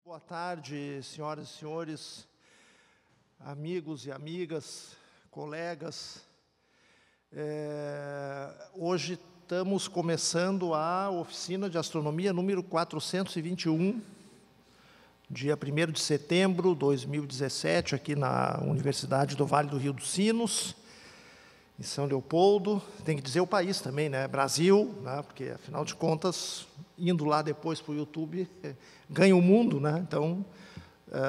Boa tarde, senhoras e senhores, amigos e amigas, colegas. Hoje estamos começando a oficina de astronomia número 421, dia 1º de setembro de 2017, aqui na Universidade do Vale do Rio dos Sinos, em São Leopoldo. Tem que dizer o país também, né? Brasil, né? Porque, afinal de contas, indo lá depois para o YouTube, ganha o mundo, né? Então,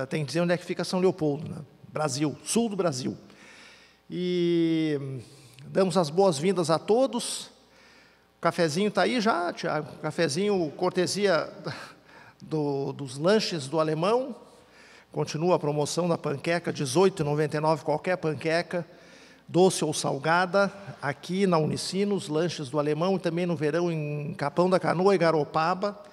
tem que dizer onde é que fica São Leopoldo, né? Brasil, sul do Brasil. E damos as boas-vindas a todos. O cafezinho está aí já, Tiago? Cafezinho, cortesia dos lanches do Alemão. Continua a promoção da panqueca, R$ 18,99 qualquer panqueca, doce ou salgada, aqui na Unicinos, lanches do Alemão, e também no verão em Capão da Canoa e Garopaba.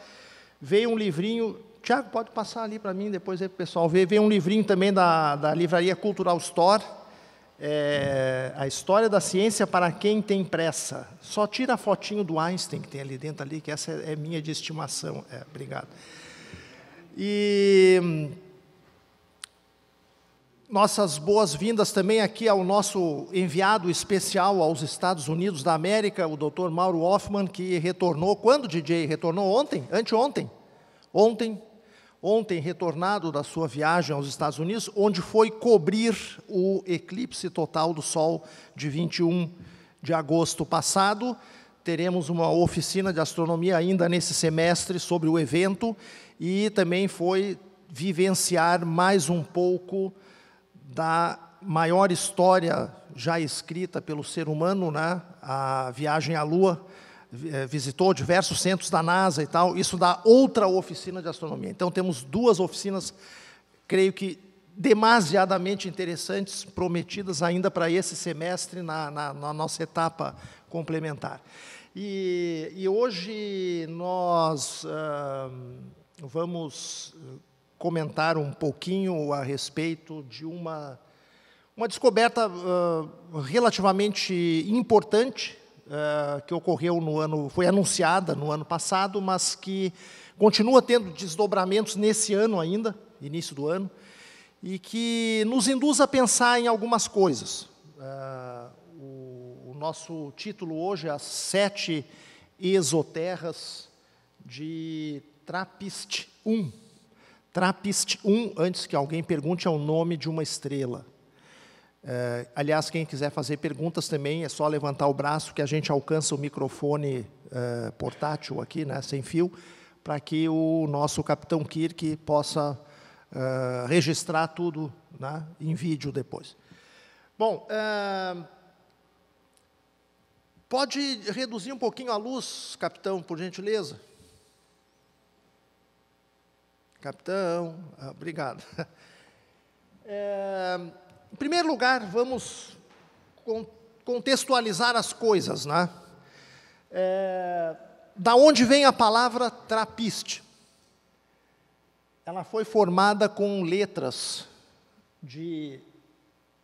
Veio um livrinho, Tiago, pode passar ali para mim, depois aí para o pessoal ver. Veio um livrinho também da Livraria Cultural Store, A História da Ciência para Quem Tem Pressa. Só tira a fotinho do Einstein que tem ali dentro, ali, que essa é minha de estimação. Obrigado. E nossas boas-vindas também aqui ao nosso enviado especial aos Estados Unidos da América, o Dr. Mauro Hoffman, que retornou. Quando, DJ? Retornou ontem? Anteontem? Ontem retornado da sua viagem aos Estados Unidos, onde foi cobrir o eclipse total do Sol de 21 de agosto passado. Teremos uma oficina de astronomia ainda nesse semestre sobre o evento, e também foi vivenciar mais um pouco da maior história já escrita pelo ser humano, né? A viagem à Lua. Visitou diversos centros da NASA e tal, isso dá outra oficina de astronomia. Então, temos duas oficinas, creio que demasiadamente interessantes, prometidas ainda para esse semestre, na nossa etapa complementar. E hoje nós vamos comentar um pouquinho a respeito de uma descoberta relativamente importante, que ocorreu foi anunciada no ano passado, mas que continua tendo desdobramentos nesse ano ainda, início do ano, e que nos induz a pensar em algumas coisas. O nosso título hoje é As 7 Exoterras de TRAPPIST-1. TRAPPIST-1, antes que alguém pergunte, é o nome de uma estrela. Aliás, quem quiser fazer perguntas também, é só levantar o braço que a gente alcança o microfone portátil aqui, né, sem fio, para que o nosso capitão Kirk possa registrar tudo, né, em vídeo depois. Bom, pode reduzir um pouquinho a luz, capitão, por gentileza? Capitão, obrigado. Em primeiro lugar, vamos contextualizar as coisas, né? Da onde vem a palavra TRAPPIST? Ela foi formada com letras de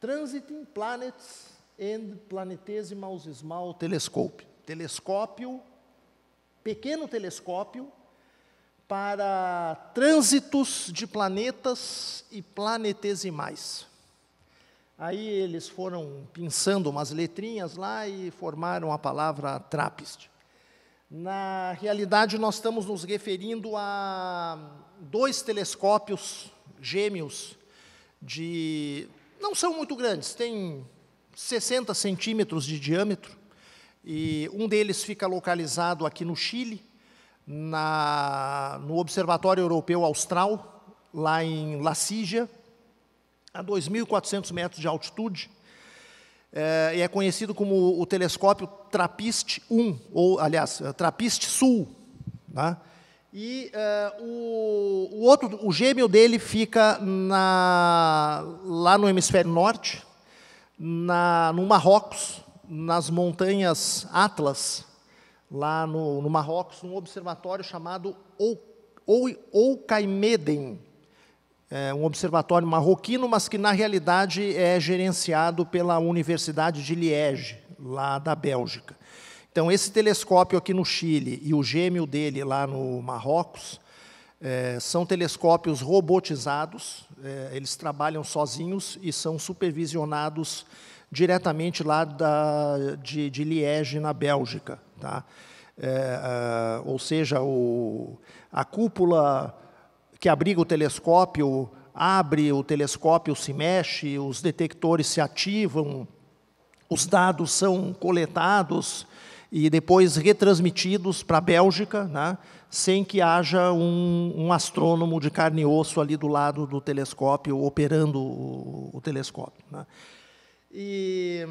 Transiting Planets and Planetesimal Small Telescope. Telescópio, pequeno telescópio, para trânsitos de planetas e planetesimais. Aí eles foram pensando umas letrinhas lá e formaram a palavra TRAPPIST. Na realidade, nós estamos nos referindo a 2 telescópios gêmeos não são muito grandes, tem 60 centímetros de diâmetro, e um deles fica localizado aqui no Chile, no Observatório Europeu Austral, lá em La Sigia, a 2.400 metros de altitude, e é conhecido como o telescópio TRAPPIST-1, ou, aliás, TRAPPIST-Sul, né? E o gêmeo dele fica lá no hemisfério norte, no Marrocos, nas montanhas Atlas, lá no Marrocos, num observatório chamado Oukaïmeden. É um observatório marroquino, mas que, na realidade, é gerenciado pela Universidade de Liege, lá da Bélgica. Então, esse telescópio aqui no Chile e o gêmeo dele lá no Marrocos São telescópios robotizados, eles trabalham sozinhos e são supervisionados diretamente lá de Liege, na Bélgica. Tá? Ou seja, a cúpula que abriga o telescópio abre, o telescópio se mexe, os detectores se ativam, os dados são coletados e depois retransmitidos para a Bélgica, né, sem que haja um astrônomo de carne e osso ali do lado do telescópio, operando o telescópio. Né. E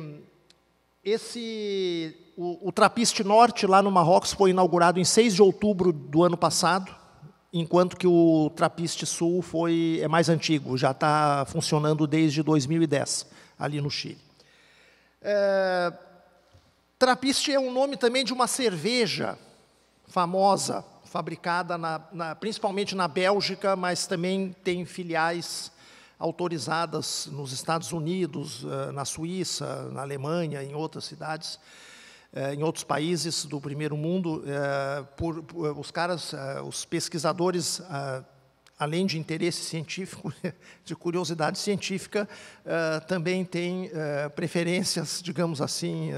o Trappist Norte, lá no Marrocos, foi inaugurado em 6 de outubro do ano passado, enquanto que o Trappist Sul é mais antigo, já está funcionando desde 2010, ali no Chile. Trappist é um nome também de uma cerveja famosa, fabricada principalmente na Bélgica, mas também tem filiais autorizadas nos Estados Unidos, na Suíça, na Alemanha, em outras cidades, em outros países do primeiro mundo. Os pesquisadores, além de interesse científico, de curiosidade científica, também têm preferências, digamos assim,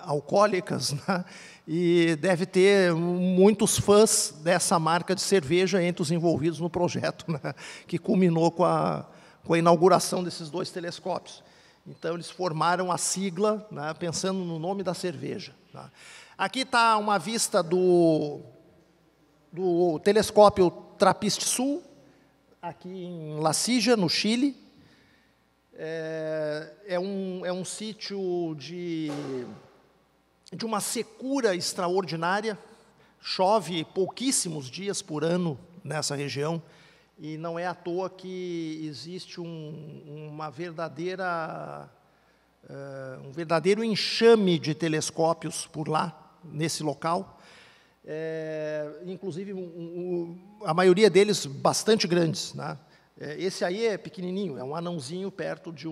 alcoólicas, né? E deve ter muitos fãs dessa marca de cerveja entre os envolvidos no projeto, né? Que culminou com a inauguração desses 2 telescópios. Então, eles formaram a sigla, né, pensando no nome da cerveja. Tá? Aqui está uma vista do telescópio Trappist Sul, aqui em La Silla, no Chile. É um sítio de uma secura extraordinária. Chove pouquíssimos dias por ano nessa região, e não é à toa que existe um verdadeiro enxame de telescópios por lá, nesse local. Inclusive, a maioria deles bastante grandes, né? Esse aí é pequenininho, é um anãozinho perto de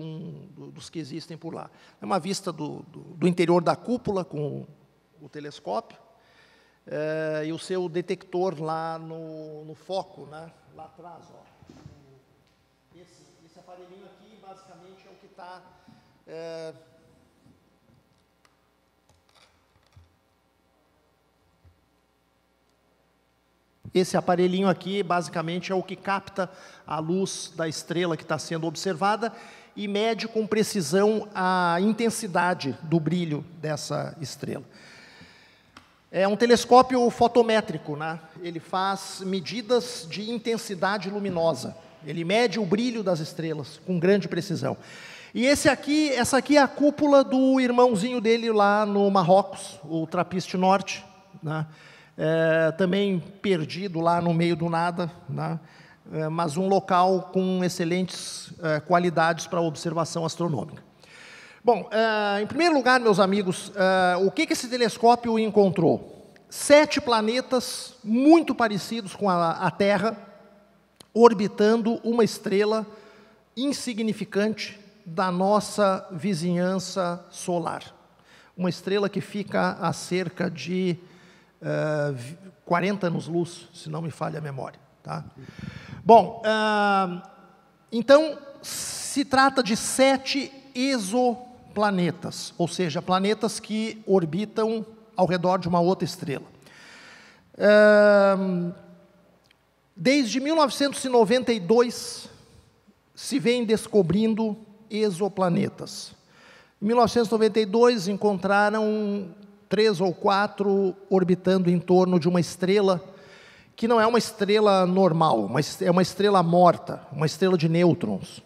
dos que existem por lá. É uma vista do interior da cúpula com o telescópio e o seu detector lá no foco, né? Lá atrás. Ó. Esse aparelhinho aqui, basicamente, é o que está... Esse aparelhinho aqui, basicamente, é o que capta a luz da estrela que está sendo observada e mede com precisão a intensidade do brilho dessa estrela. É um telescópio fotométrico, né? Ele faz medidas de intensidade luminosa. Ele mede o brilho das estrelas com grande precisão. E essa aqui é a cúpula do irmãozinho dele lá no Marrocos, o Trappist Norte, né? Também perdido lá no meio do nada, né? Mas um local com excelentes qualidades para observação astronômica. Bom, em primeiro lugar, meus amigos, o que esse telescópio encontrou? 7 planetas muito parecidos com a Terra, orbitando uma estrela insignificante da nossa vizinhança solar. Uma estrela que fica a cerca de 40 anos-luz, se não me falha a memória. Tá? Bom, então, se trata de 7 exoplanetas, ou seja, planetas que orbitam ao redor de uma outra estrela. Desde 1992, se vem descobrindo exoplanetas. Em 1992, encontraram 3 ou 4 orbitando em torno de uma estrela que não é uma estrela normal, mas é uma estrela morta, uma estrela de nêutrons.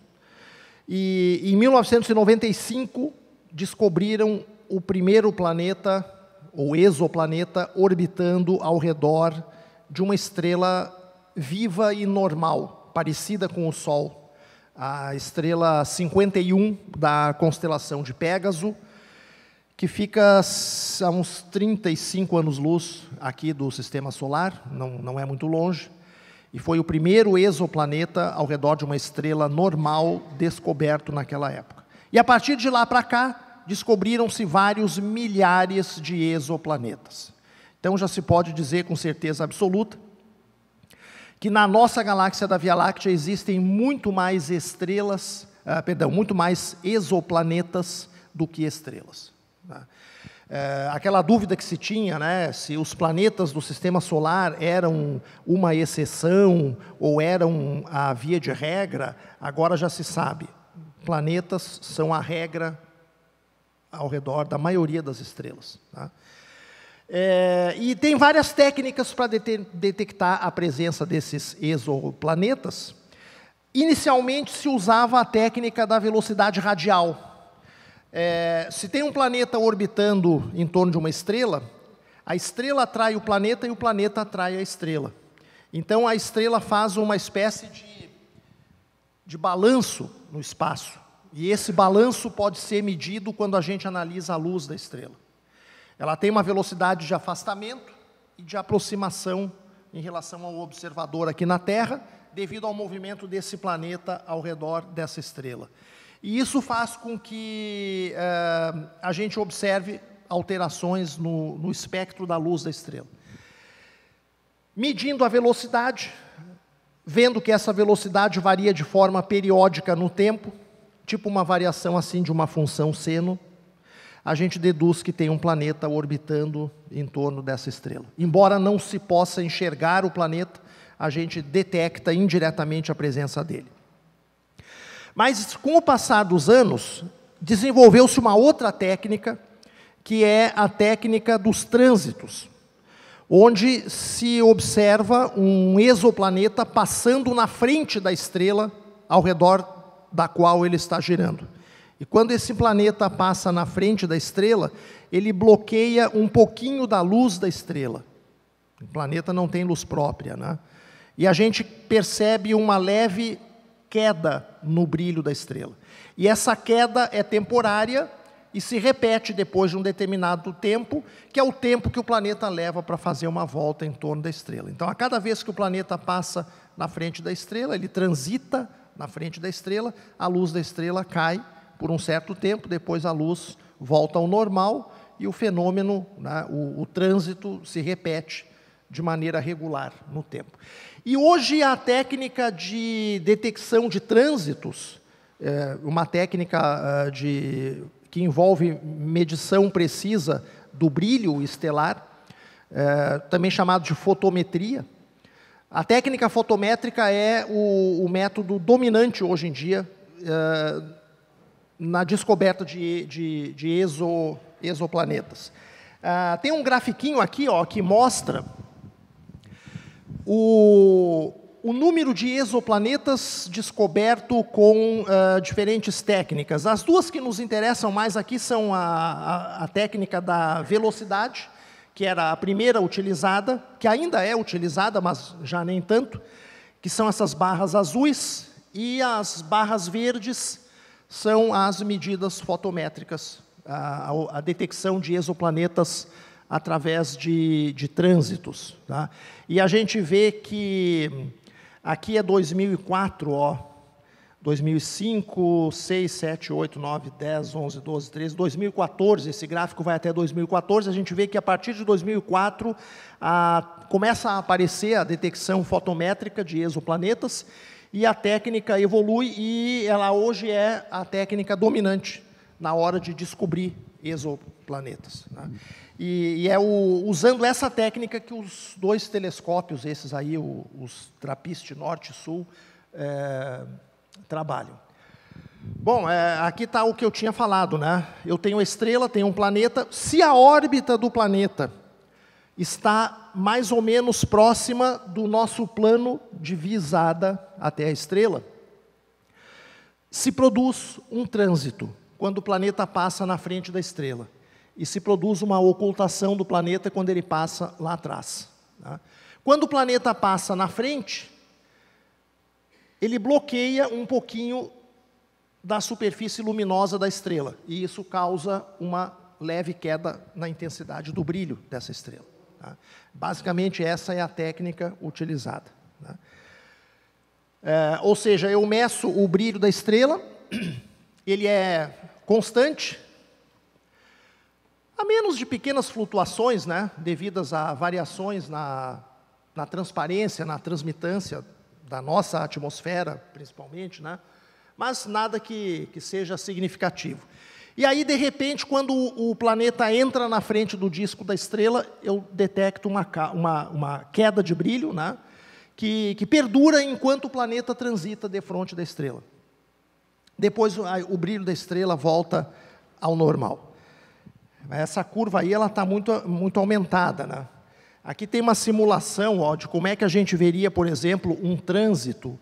E em 1995 descobriram o primeiro planeta, ou exoplaneta, orbitando ao redor de uma estrela viva e normal, parecida com o Sol. A estrela 51 da constelação de Pégaso, que fica a uns 35 anos-luz aqui do Sistema Solar, não é muito longe, e foi o primeiro exoplaneta ao redor de uma estrela normal descoberto naquela época. E a partir de lá para cá, descobriram-se vários milhares de exoplanetas. Então já se pode dizer com certeza absoluta que na nossa galáxia da Via Láctea existem muito mais estrelas, muito mais exoplanetas do que estrelas. Tá? Aquela dúvida que se tinha, né, se os planetas do Sistema Solar eram uma exceção ou eram a via de regra, agora já se sabe. Planetas são a regra ao redor da maioria das estrelas. Tá? E tem várias técnicas para detectar a presença desses exoplanetas. Inicialmente se usava a técnica da velocidade radial. Se tem um planeta orbitando em torno de uma estrela, a estrela atrai o planeta e o planeta atrai a estrela. Então a estrela faz uma espécie de balanço no espaço. E esse balanço pode ser medido quando a gente analisa a luz da estrela. Ela tem uma velocidade de afastamento e de aproximação em relação ao observador aqui na Terra, devido ao movimento desse planeta ao redor dessa estrela. E isso faz com que a gente observe alterações no espectro da luz da estrela. Medindo a velocidade, vendo que essa velocidade varia de forma periódica no tempo, tipo uma variação assim de uma função seno, a gente deduz que tem um planeta orbitando em torno dessa estrela. Embora não se possa enxergar o planeta, a gente detecta indiretamente a presença dele. Mas, com o passar dos anos, desenvolveu-se uma outra técnica, que é a técnica dos trânsitos, onde se observa um exoplaneta passando na frente da estrela, ao redor da qual ele está girando. E quando esse planeta passa na frente da estrela, ele bloqueia um pouquinho da luz da estrela. O planeta não tem luz própria, né? E a gente percebe uma leve queda no brilho da estrela. E essa queda é temporária e se repete depois de um determinado tempo, que é o tempo que o planeta leva para fazer uma volta em torno da estrela. Então, a cada vez que o planeta passa na frente da estrela, ele transita na frente da estrela, a luz da estrela cai por um certo tempo, depois a luz volta ao normal e o fenômeno, né, o trânsito se repete de maneira regular no tempo. E hoje a técnica de detecção de trânsitos, uma técnica que envolve medição precisa do brilho estelar, também chamado de fotometria. A técnica fotométrica é o método dominante hoje em dia na descoberta de exoplanetas. Tem um grafiquinho aqui, ó, que mostra o número de exoplanetas descoberto com diferentes técnicas. As duas que nos interessam mais aqui são a técnica da velocidade, que era a primeira utilizada, que ainda é utilizada, mas já nem tanto, que são essas barras azuis, e as barras verdes são as medidas fotométricas, a detecção de exoplanetas através de trânsitos. Tá? E a gente vê que aqui é 2004, ó, 2005, 6, 7, 8, 9, 10, 11, 12, 13, 2014, esse gráfico vai até 2014, a gente vê que a partir de 2004 começa a aparecer a detecção fotométrica de exoplanetas e a técnica evolui e ela hoje é a técnica dominante na hora de descobrir exoplanetas. Né? E é usando essa técnica que os dois telescópios, esses aí, os TRAPPIST Norte e Sul, trabalham. Bom, aqui está o que eu tinha falado, né? Eu tenho a estrela, tenho um planeta. Se a órbita do planeta está mais ou menos próxima do nosso plano de visada até a estrela, se produz um trânsito quando o planeta passa na frente da estrela. E se produz uma ocultação do planeta quando ele passa lá atrás. Tá? Quando o planeta passa na frente, ele bloqueia um pouquinho da superfície luminosa da estrela. E isso causa uma leve queda na intensidade do brilho dessa estrela. Tá? Basicamente, essa é a técnica utilizada. Tá? Ou seja, eu meço o brilho da estrela, ele é constante, a menos de pequenas flutuações, né, devidas a variações na transparência, na transmitância da nossa atmosfera, principalmente, né? Mas nada que seja significativo. E aí, de repente, quando o planeta entra na frente do disco da estrela, eu detecto uma queda de brilho, né? Que perdura enquanto o planeta transita de frente da estrela. Depois, o brilho da estrela volta ao normal. Essa curva aí está muito aumentada, né? Aqui tem uma simulação, ó, de como é que a gente veria, por exemplo, um trânsito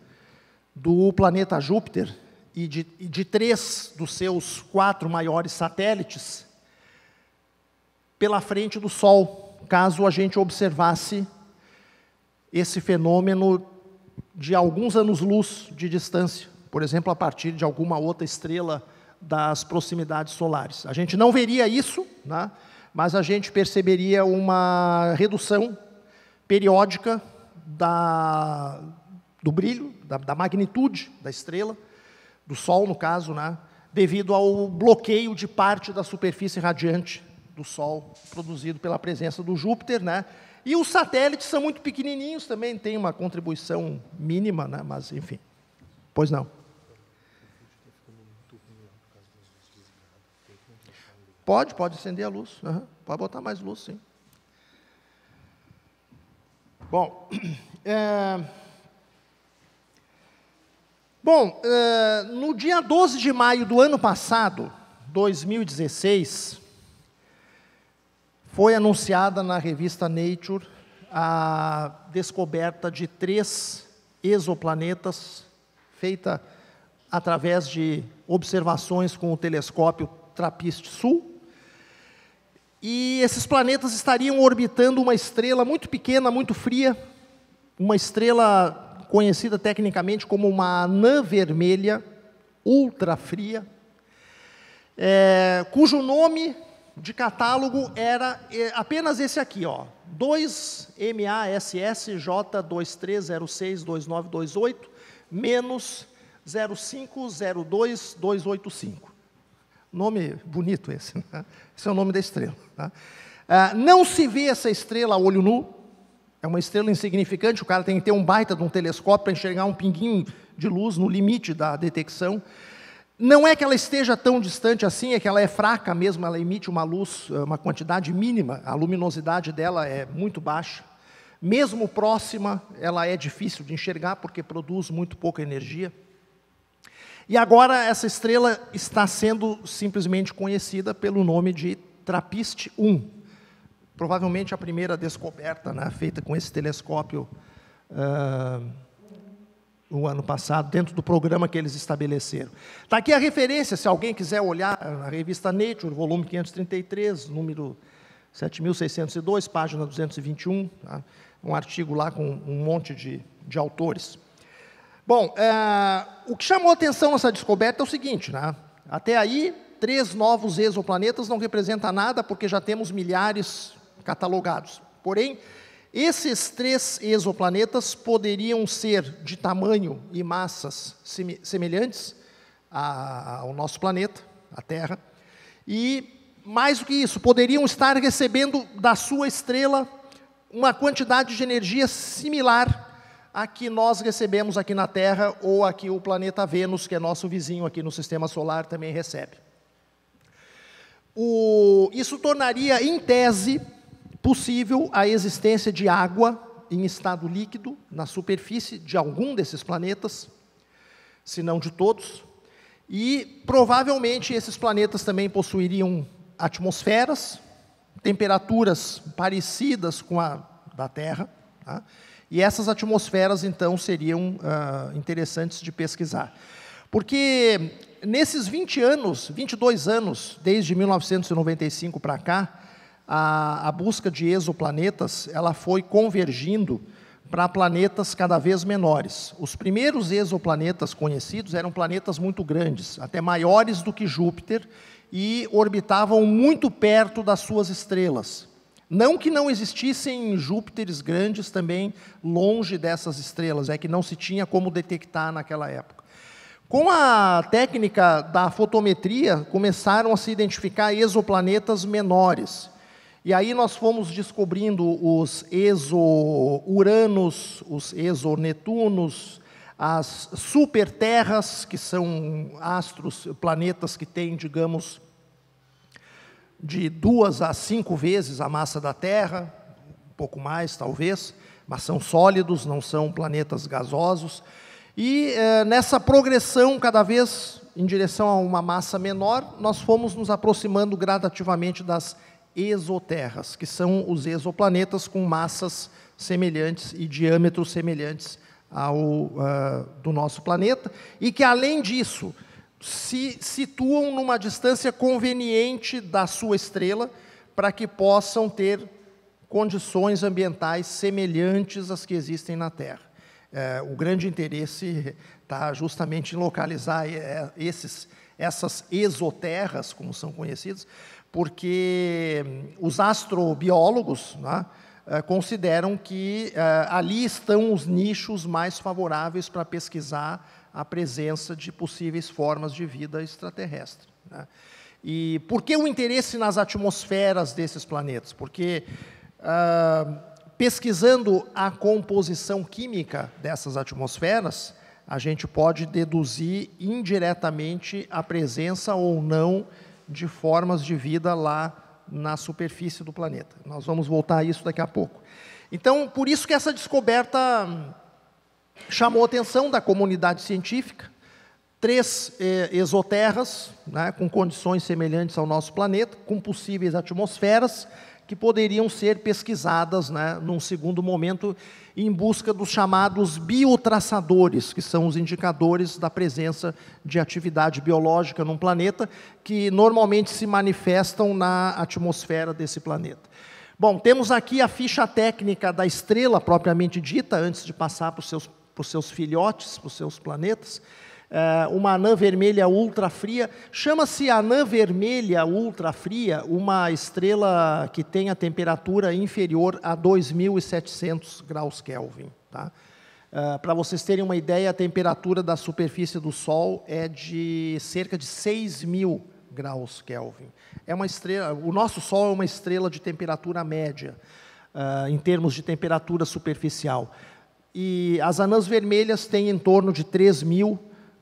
do planeta Júpiter e de 3 dos seus 4 maiores satélites pela frente do Sol, caso a gente observasse esse fenômeno de alguns anos-luz de distância, por exemplo, a partir de alguma outra estrela das proximidades solares. A gente não veria isso, né? Mas a gente perceberia uma redução periódica do brilho, da magnitude da estrela, do Sol, no caso, né? Devido ao bloqueio de parte da superfície radiante do Sol, produzido pela presença do Júpiter, né? E os satélites são muito pequenininhos também, tem uma contribuição mínima, né? Mas, enfim. Pois não. Pode acender a luz. Uhum. Pode botar mais luz, sim. Bom, no dia 12 de maio do ano passado, 2016, foi anunciada na revista Nature a descoberta de 3 exoplanetas, feita através de observações com o telescópio TRAPPIST-Sul. E esses planetas estariam orbitando uma estrela muito pequena, muito fria, uma estrela conhecida tecnicamente como uma anã vermelha, ultra fria, cujo nome de catálogo era apenas esse aqui, ó, 2MASSJ23062928 menos 0502285. Nome bonito esse, né? Esse é o nome da estrela. Tá? Não se vê essa estrela a olho nu, é uma estrela insignificante, o cara tem que ter um baita de um telescópio para enxergar um pinguinho de luz no limite da detecção. Não é que ela esteja tão distante assim, é que ela é fraca mesmo, ela emite uma luz, uma quantidade mínima, a luminosidade dela é muito baixa. Mesmo próxima, ela é difícil de enxergar, porque produz muito pouca energia. E agora essa estrela está sendo simplesmente conhecida pelo nome de TRAPPIST-1. Provavelmente a primeira descoberta, né, feita com esse telescópio no ano passado, dentro do programa que eles estabeleceram. Está aqui a referência, se alguém quiser olhar, na revista Nature, volume 533, número 7.602, página 221, tá? Um artigo lá com um monte de autores. Bom, o que chamou a atenção nessa descoberta é o seguinte, né? Até aí, 3 novos exoplanetas não representa nada, porque já temos milhares catalogados. Porém, esses 3 exoplanetas poderiam ser de tamanho e massas semelhantes ao nosso planeta, a Terra, e, mais do que isso, poderiam estar recebendo da sua estrela uma quantidade de energia similar a que nós recebemos aqui na Terra, ou a que o planeta Vênus, que é nosso vizinho aqui no Sistema Solar, também recebe. Isso tornaria, em tese, possível a existência de água em estado líquido na superfície de algum desses planetas, se não de todos, e provavelmente esses planetas também possuiriam atmosferas, temperaturas parecidas com a da Terra, tá? E essas atmosferas, então, seriam interessantes de pesquisar. Porque nesses 22 anos, desde 1995 para cá, a busca de exoplanetas ela foi convergindo para planetas cada vez menores. Os primeiros exoplanetas conhecidos eram planetas muito grandes, até maiores do que Júpiter, e orbitavam muito perto das suas estrelas. Não que não existissem Júpiteres grandes também longe dessas estrelas, é que não se tinha como detectar naquela época. Com a técnica da fotometria, começaram a se identificar exoplanetas menores. E aí nós fomos descobrindo os exo-Uranos, os exo-Netunos, as superterras, que são astros, planetas que têm, digamos, de 2 a 5 vezes a massa da Terra, um pouco mais talvez, mas são sólidos, não são planetas gasosos. E nessa progressão, cada vez em direção a uma massa menor, nós fomos nos aproximando gradativamente das exoterras, que são os exoplanetas com massas semelhantes e diâmetros semelhantes ao do nosso planeta, e que, além disso, se situam numa distância conveniente da sua estrela para que possam ter condições ambientais semelhantes às que existem na Terra. O grande interesse está justamente em localizar essas exoterras, como são conhecidas, porque os astrobiólogos, né, consideram que ali estão os nichos mais favoráveis para pesquisar a presença de possíveis formas de vida extraterrestre, né? E por que o interesse nas atmosferas desses planetas? Porque, pesquisando a composição química dessas atmosferas, a gente pode deduzir indiretamente a presença ou não de formas de vida lá na superfície do planeta. Nós vamos voltar a isso daqui a pouco. Então, por isso que essa descoberta chamou a atenção da comunidade científica. 3 exoterras, né, com condições semelhantes ao nosso planeta, com possíveis atmosferas, que poderiam ser pesquisadas, né, num segundo momento, em busca dos chamados biotraçadores, que são os indicadores da presença de atividade biológica num planeta, que normalmente se manifestam na atmosfera desse planeta. Bom, temos aqui a ficha técnica da estrela propriamente dita, antes de passar para os seus filhotes, para os seus planetas. Uma anã vermelha ultrafria. Chama-se anã vermelha ultrafria uma estrela que tem a temperatura inferior a 2.700 graus Kelvin. Tá? Para vocês terem uma ideia, a temperatura da superfície do Sol é de cerca de 6.000 graus Kelvin. É uma estrela, o nosso Sol é uma estrela de temperatura média, em termos de temperatura superficial. E as anãs vermelhas têm em torno de 3.000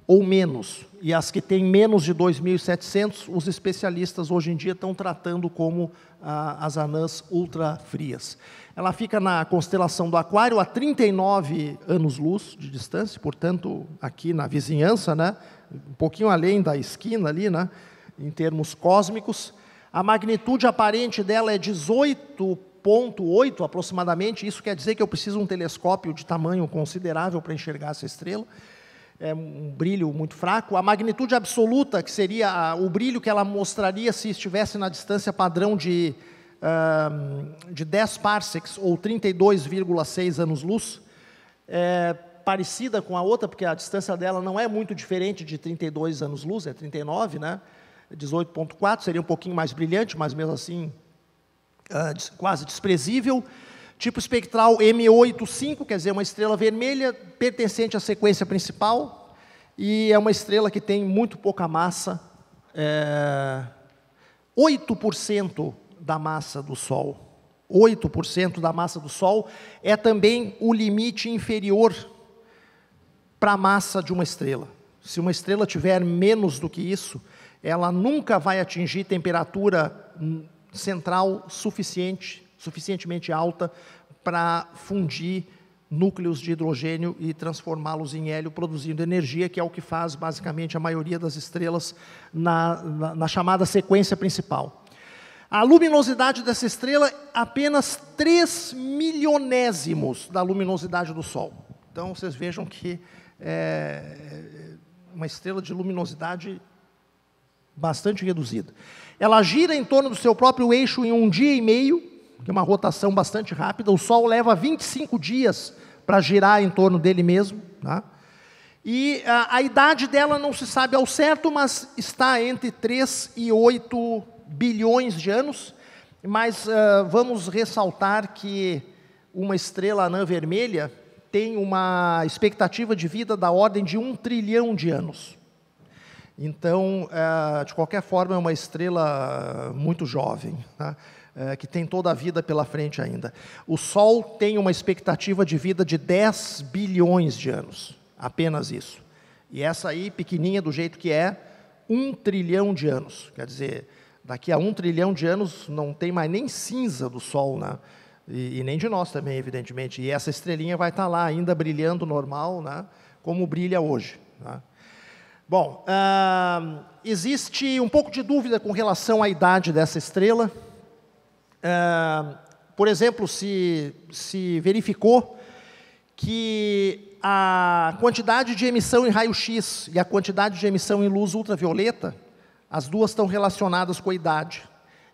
ou menos, e as que têm menos de 2.700, os especialistas hoje em dia estão tratando como as anãs ultrafrias. Ela fica na constelação do Aquário, a 39 anos-luz de distância, portanto, aqui na vizinhança, né, um pouquinho além da esquina ali, né, em termos cósmicos. A magnitude aparente dela é 18,8 aproximadamente, isso quer dizer que eu preciso de um telescópio de tamanho considerável para enxergar essa estrela. É um brilho muito fraco. A magnitude absoluta, que seria o brilho que ela mostraria se estivesse na distância padrão de 10 parsecs, ou 32,6 anos-luz, é parecida com a outra, porque a distância dela não é muito diferente de 32 anos-luz, é 39, né? 18,4, seria um pouquinho mais brilhante, mas mesmo assim quase desprezível. Tipo espectral M85, quer dizer, uma estrela vermelha pertencente à sequência principal, e é uma estrela que tem muito pouca massa, 8% da massa do Sol. 8% da massa do Sol é também o limite inferior para a massa de uma estrela. Se uma estrela tiver menos do que isso, ela nunca vai atingir temperatura central suficientemente alta para fundir núcleos de hidrogênio e transformá-los em hélio, produzindo energia, que é o que faz basicamente a maioria das estrelas na chamada sequência principal. A luminosidade dessa estrela é apenas 3 milionésimos da luminosidade do Sol. Então, vocês vejam que é uma estrela de luminosidade bastante reduzida. Ela gira em torno do seu próprio eixo em 1 dia e meio, que é uma rotação bastante rápida. O Sol leva 25 dias para girar em torno dele mesmo, tá? E a idade dela não se sabe ao certo, mas está entre 3 e 8 bilhões de anos. Mas vamos ressaltar que uma estrela anã vermelha tem uma expectativa de vida da ordem de 1 trilhão de anos. Então, de qualquer forma, é uma estrela muito jovem, tá? que tem toda a vida pela frente ainda. O Sol tem uma expectativa de vida de 10 bilhões de anos, apenas isso. E essa aí, pequenininha do jeito que é, 1 trilhão de anos. Quer dizer, daqui a 1 trilhão de anos não tem mais nem cinza do Sol, né? E nem de nós também, evidentemente. E essa estrelinha vai estar lá ainda brilhando normal, né? Como brilha hoje, né? Bom, existe um pouco de dúvida com relação à idade dessa estrela. Por exemplo, se verificou que a quantidade de emissão em raio-x e a quantidade de emissão em luz ultravioleta, as duas estão relacionadas com a idade.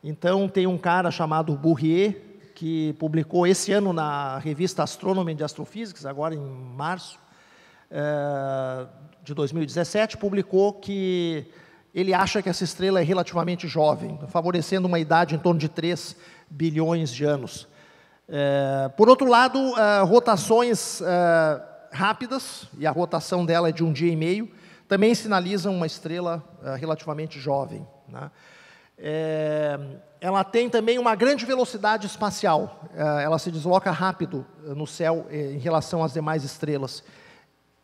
Então, tem um cara chamado Bourrier, que publicou esse ano na revista Astronomy and Astrophysics, agora em março de 2017, publicou que ele acha que essa estrela é relativamente jovem, favorecendo uma idade em torno de 3 bilhões de anos. Por outro lado, rotações rápidas, e a rotação dela é de 1 dia e meio, também sinalizam uma estrela relativamente jovem, né? Ela tem também uma grande velocidade espacial, ela se desloca rápido no céu em relação às demais estrelas.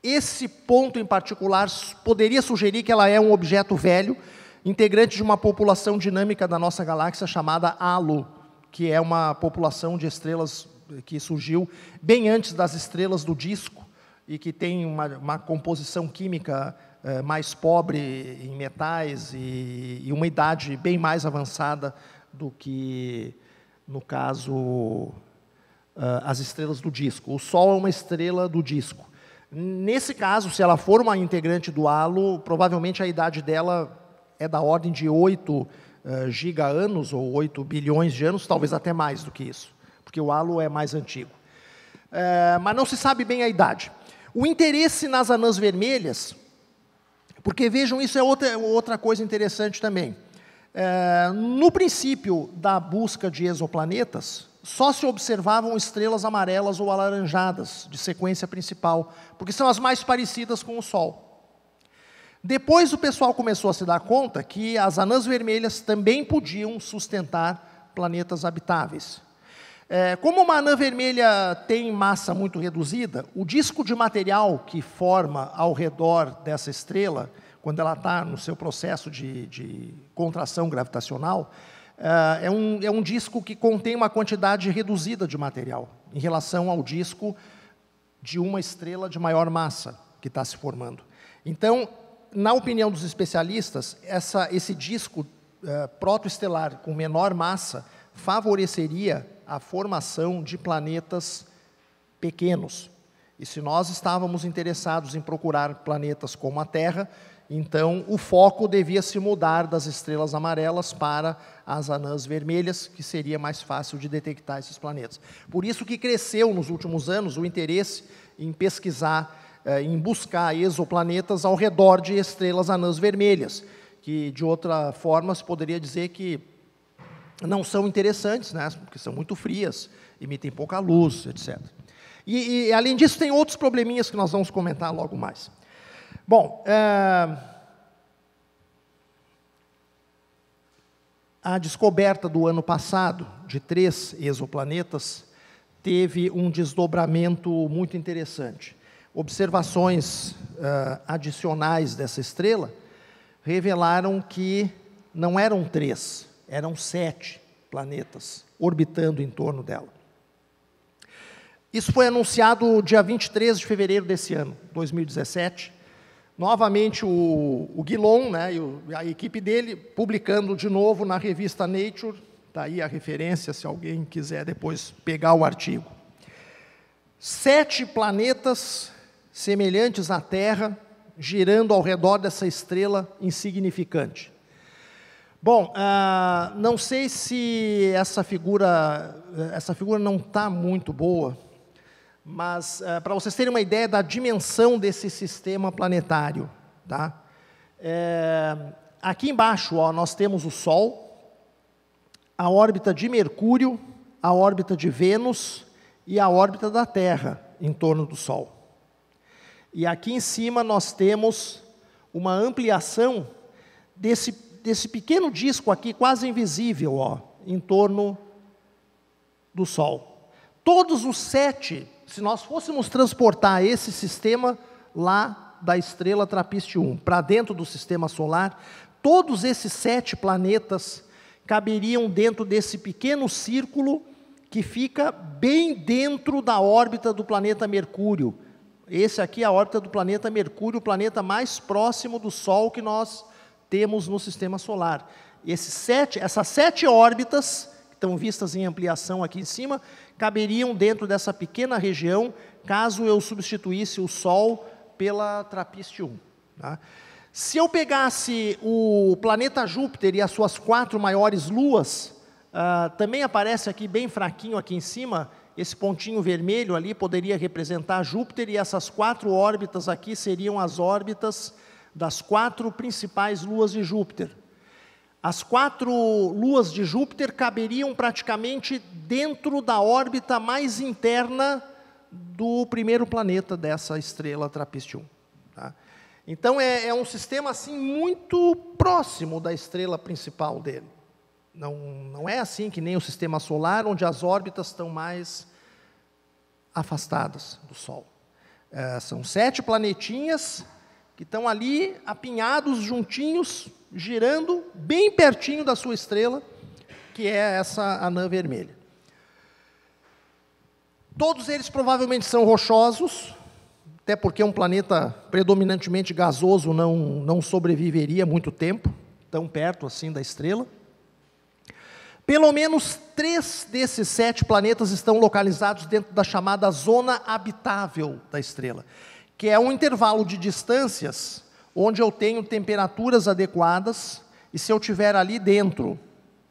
Esse ponto em particular poderia sugerir que ela é um objeto velho, integrante de uma população dinâmica da nossa galáxia chamada Halo, que é uma população de estrelas que surgiu bem antes das estrelas do disco e que tem uma composição química mais pobre em metais e uma idade bem mais avançada do que, no caso, as estrelas do disco. O Sol é uma estrela do disco. Nesse caso, se ela for uma integrante do halo, provavelmente a idade dela é da ordem de 8 giga-anos, ou 8 bilhões de anos, talvez até mais do que isso, porque o halo é mais antigo. Mas não se sabe bem a idade. O interesse nas anãs vermelhas, porque vejam, isso é outra coisa interessante também. No princípio da busca de exoplanetas, só se observavam estrelas amarelas ou alaranjadas, de sequência principal, porque são as mais parecidas com o Sol. Depois o pessoal começou a se dar conta que as anãs vermelhas também podiam sustentar planetas habitáveis. Como uma anã vermelha tem massa muito reduzida, o disco de material que forma ao redor dessa estrela, quando ela está no seu processo de contração gravitacional, é um disco que contém uma quantidade reduzida de material, em relação ao disco de uma estrela de maior massa que está se formando. Então, na opinião dos especialistas, esse disco protoestelar com menor massa favoreceria a formação de planetas pequenos. E se nós estávamos interessados em procurar planetas como a Terra, então o foco devia se mudar das estrelas amarelas para as anãs vermelhas, que seria mais fácil de detectar esses planetas. Por isso que cresceu nos últimos anos o interesse em pesquisar, em buscar exoplanetas ao redor de estrelas anãs vermelhas, que de outra forma se poderia dizer que não são interessantes, né, porque são muito frias, emitem pouca luz, etc. E além disso, tem outros probleminhas que nós vamos comentar logo mais. Bom, a descoberta do ano passado de 3 exoplanetas teve um desdobramento muito interessante. Observações adicionais dessa estrela revelaram que não eram 3, eram 7 planetas orbitando em torno dela. Isso foi anunciado dia 23 de fevereiro desse ano, 2017. Novamente o Guillon, né, e a equipe dele, publicando de novo na revista Nature, está aí a referência, se alguém quiser depois pegar o artigo. 7 planetas semelhantes à Terra, girando ao redor dessa estrela insignificante. Bom, não sei se essa figura não está muito boa, mas para vocês terem uma ideia da dimensão desse sistema planetário, tá? Aqui embaixo, ó, nós temos o Sol, a órbita de Mercúrio, a órbita de Vênus e a órbita da Terra em torno do Sol. E aqui em cima nós temos uma ampliação desse pequeno disco aqui, quase invisível, ó, em torno do Sol. Todos os 7, se nós fôssemos transportar esse sistema lá da estrela TRAPPIST-1 para dentro do sistema solar, todos esses 7 planetas caberiam dentro desse pequeno círculo que fica bem dentro da órbita do planeta Mercúrio. Esse aqui é a órbita do planeta Mercúrio, o planeta mais próximo do Sol que nós temos no sistema solar. Essas 7 órbitas, que estão vistas em ampliação aqui em cima, caberiam dentro dessa pequena região, caso eu substituísse o Sol pela TRAPPIST-1. Tá? Se eu pegasse o planeta Júpiter e as suas 4 maiores luas, também aparece aqui bem fraquinho aqui em cima, esse pontinho vermelho ali poderia representar Júpiter, e essas 4 órbitas aqui seriam as órbitas das 4 principais luas de Júpiter. As 4 luas de Júpiter caberiam praticamente dentro da órbita mais interna do primeiro planeta dessa estrela TRAPPIST-1. Tá? Então, é um sistema assim, muito próximo da estrela principal dele. Não é assim que nem o sistema solar, onde as órbitas estão mais afastadas do Sol. São 7 planetinhas que estão ali apinhados, juntinhos, girando bem pertinho da sua estrela, que é essa anã vermelha. Todos eles provavelmente são rochosos, até porque um planeta predominantemente gasoso não sobreviveria muito tempo, tão perto assim da estrela. Pelo menos 3 desses 7 planetas estão localizados dentro da chamada zona habitável da estrela, que é um intervalo de distâncias onde eu tenho temperaturas adequadas, e se eu tiver ali dentro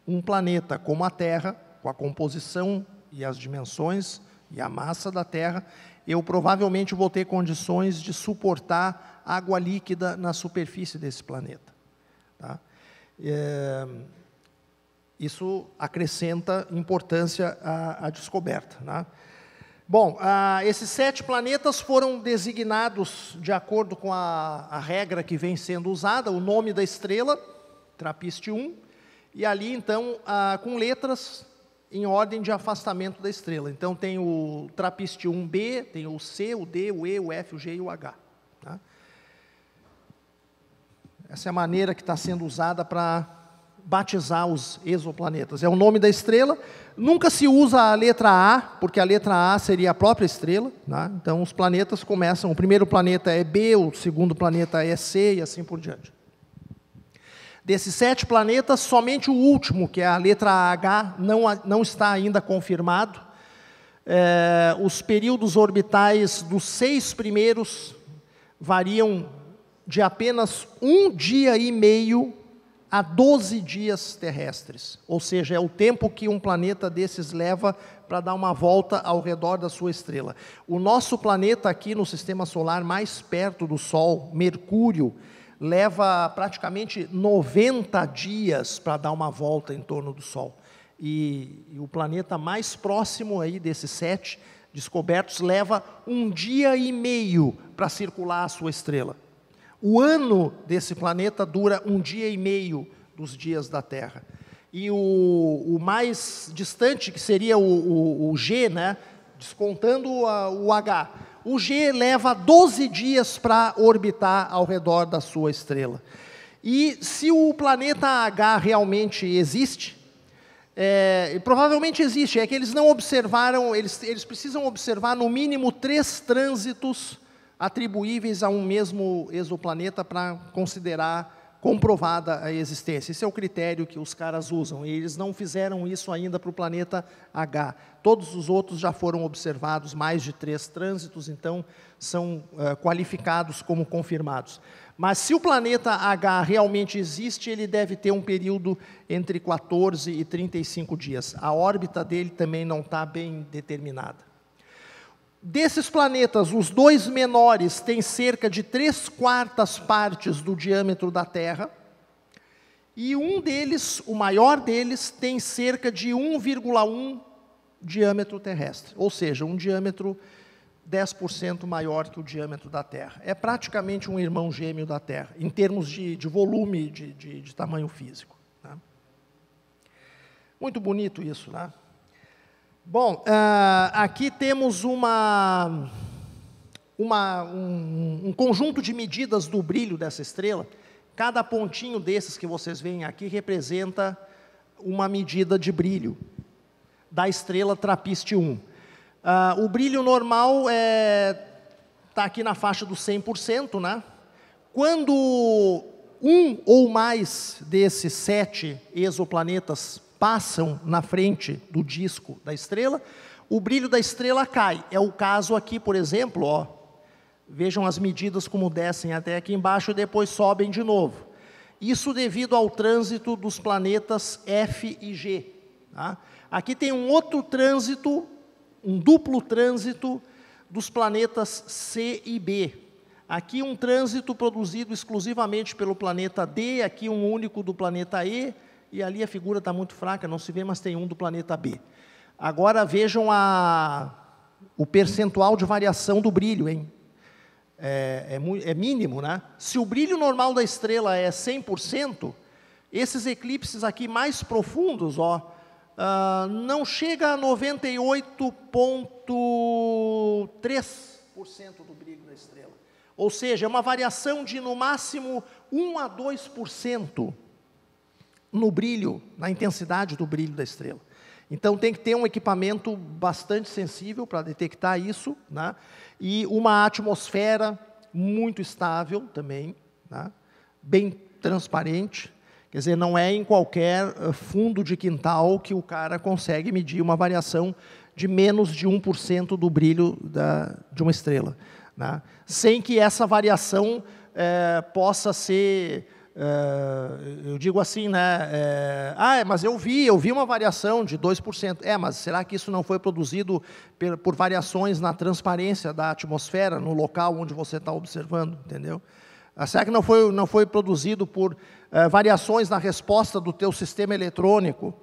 um planeta como a Terra, com a composição e as dimensões e a massa da Terra, eu provavelmente vou ter condições de suportar água líquida na superfície desse planeta. Tá? Isso acrescenta importância à descoberta. Né? Bom, esses 7 planetas foram designados de acordo com a regra que vem sendo usada, o nome da estrela, TRAPPIST-1, e ali, então, com letras em ordem de afastamento da estrela. Então, tem o TRAPPIST-1b, tem o C, o D, o E, o F, o G e o H. Tá? Essa é a maneira que está sendo usada para batizar os exoplanetas. É o nome da estrela. Nunca se usa a letra A, porque a letra A seria a própria estrela. Né? Então, os planetas começam, o primeiro planeta é B, o segundo planeta é C, e assim por diante. Desses 7 planetas, somente o último, que é a letra H, não está ainda confirmado. Os períodos orbitais dos 6 primeiros variam de apenas 1 dia e meio a 12 dias terrestres. Ou seja, é o tempo que um planeta desses leva para dar uma volta ao redor da sua estrela. O nosso planeta aqui no Sistema Solar, mais perto do Sol, Mercúrio, leva praticamente 90 dias para dar uma volta em torno do Sol. E o planeta mais próximo aí desses 7 descobertos leva 1 dia e meio para circular a sua estrela. O ano desse planeta dura 1 dia e meio dos dias da Terra. E o mais distante, que seria o G, né, descontando o H, o G leva 12 dias para orbitar ao redor da sua estrela. E se o planeta H realmente existe, provavelmente existe, é que eles não observaram, eles precisam observar no mínimo 3 trânsitos atribuíveis a um mesmo exoplaneta para considerar comprovada a existência. Esse é o critério que os caras usam, e eles não fizeram isso ainda para o planeta H. Todos os outros já foram observados, mais de 3 trânsitos, então são qualificados como confirmados. Mas se o planeta H realmente existe, ele deve ter um período entre 14 e 35 dias. A órbita dele também não está bem determinada. Desses planetas, os 2 menores têm cerca de 3/4 partes do diâmetro da Terra, e um deles, o maior deles, tem cerca de 1,1 diâmetro terrestre, ou seja, um diâmetro 10% maior que o diâmetro da Terra. É praticamente um irmão gêmeo da Terra, em termos de volume, de tamanho físico. Tá? Muito bonito isso, né? Bom, aqui temos um conjunto de medidas do brilho dessa estrela. Cada pontinho desses que vocês veem aqui representa uma medida de brilho da estrela TRAPPIST-1. O brilho normal está aqui na faixa dos 100%, né? Quando um ou mais desses 7 exoplanetas passam na frente do disco da estrela, o brilho da estrela cai. É o caso aqui, por exemplo, ó. Vejam as medidas como descem até aqui embaixo e depois sobem de novo. Isso devido ao trânsito dos planetas F e G. Tá? Aqui tem um outro trânsito, um duplo trânsito dos planetas C e B. Aqui um trânsito produzido exclusivamente pelo planeta D, aqui um único do planeta E, e ali a figura está muito fraca, não se vê, mas tem um do planeta B. Agora vejam o percentual de variação do brilho, hein? É mínimo, né? Se o brilho normal da estrela é 100%, esses eclipses aqui mais profundos, ó, não chega a 98,3% do brilho da estrela. Ou seja, é uma variação de, no máximo, 1 a 2% no brilho, na intensidade do brilho da estrela. Então, tem que ter um equipamento bastante sensível para detectar isso, né? E uma atmosfera muito estável também, né? Bem transparente. Quer dizer, não é em qualquer fundo de quintal que o cara consegue medir uma variação de menos de 1% do brilho de uma estrela, né? Sem que essa variação possa ser... eu digo assim, né? Mas eu vi uma variação de 2%. Mas será que isso não foi produzido por variações na transparência da atmosfera, no local onde você está observando, entendeu? Será que não foi produzido por variações na resposta do teu sistema eletrônico?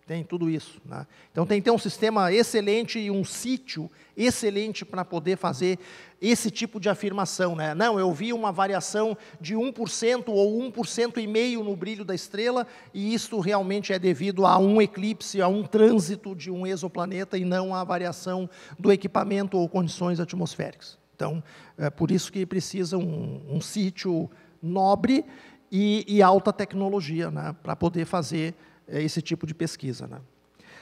Tem tudo isso, né? Então, tem que ter um sistema excelente e um sítio excelente para poder fazer esse tipo de afirmação, né? Não, eu vi uma variação de 1% ou 1,5% no brilho da estrela, e isso realmente é devido a um eclipse, a um trânsito de um exoplaneta, e não à variação do equipamento ou condições atmosféricas. Então, é por isso que precisa um sítio nobre e alta tecnologia, né, para poder fazer esse tipo de pesquisa, né?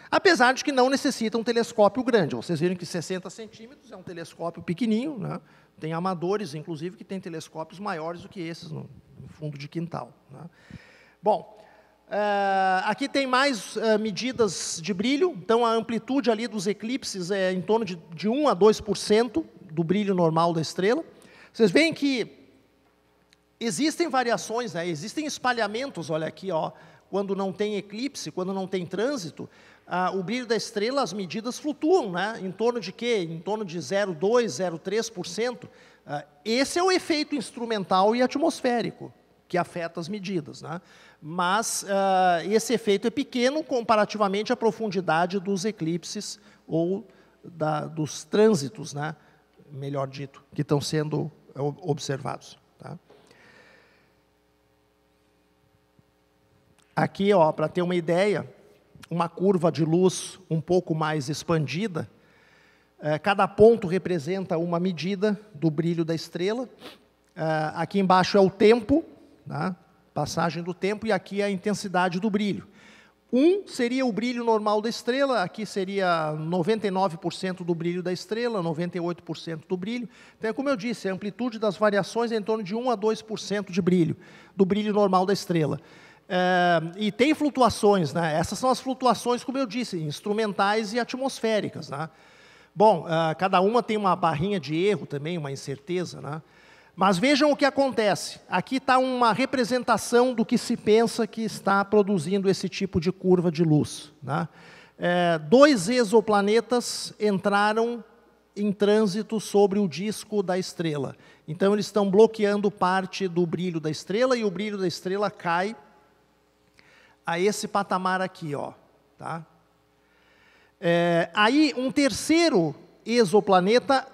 Apesar de que não necessita um telescópio grande. Vocês viram que 60 centímetros é um telescópio pequenininho, né? Tem amadores, inclusive, que têm telescópios maiores do que esses no fundo de quintal, né? Bom, aqui tem mais medidas de brilho. Então, a amplitude ali dos eclipses é em torno de 1 a 2% do brilho normal da estrela. Vocês veem que existem variações, né? Existem espalhamentos, olha aqui, ó. Quando não tem eclipse, quando não tem trânsito, o brilho da estrela, as medidas flutuam, né? Em torno de quê? Em torno de 0,2%, 0,3%. Esse é o efeito instrumental e atmosférico que afeta as medidas, né? Mas esse efeito é pequeno comparativamente à profundidade dos eclipses ou dos trânsitos, né? Melhor dito, que estão sendo observados, tá? Aqui, ó, para ter uma ideia, uma curva de luz um pouco mais expandida. Cada ponto representa uma medida do brilho da estrela. Aqui embaixo é o tempo, né? Passagem do tempo, e aqui é a intensidade do brilho. 1 seria o brilho normal da estrela, aqui seria 99% do brilho da estrela, 98% do brilho. Então, como eu disse, a amplitude das variações é em torno de 1 a 2% de brilho, do brilho normal da estrela. E tem flutuações, né? Essas são as flutuações, como eu disse, instrumentais e atmosféricas, né? Bom, cada uma tem uma barrinha de erro também, uma incerteza, né? Mas vejam o que acontece. Aqui está uma representação do que se pensa que está produzindo esse tipo de curva de luz, né? 2 exoplanetas entraram em trânsito sobre o disco da estrela. Então, eles estão bloqueando parte do brilho da estrela, e o brilho da estrela cai a esse patamar aqui, ó, tá? Aí, um terceiro exoplaneta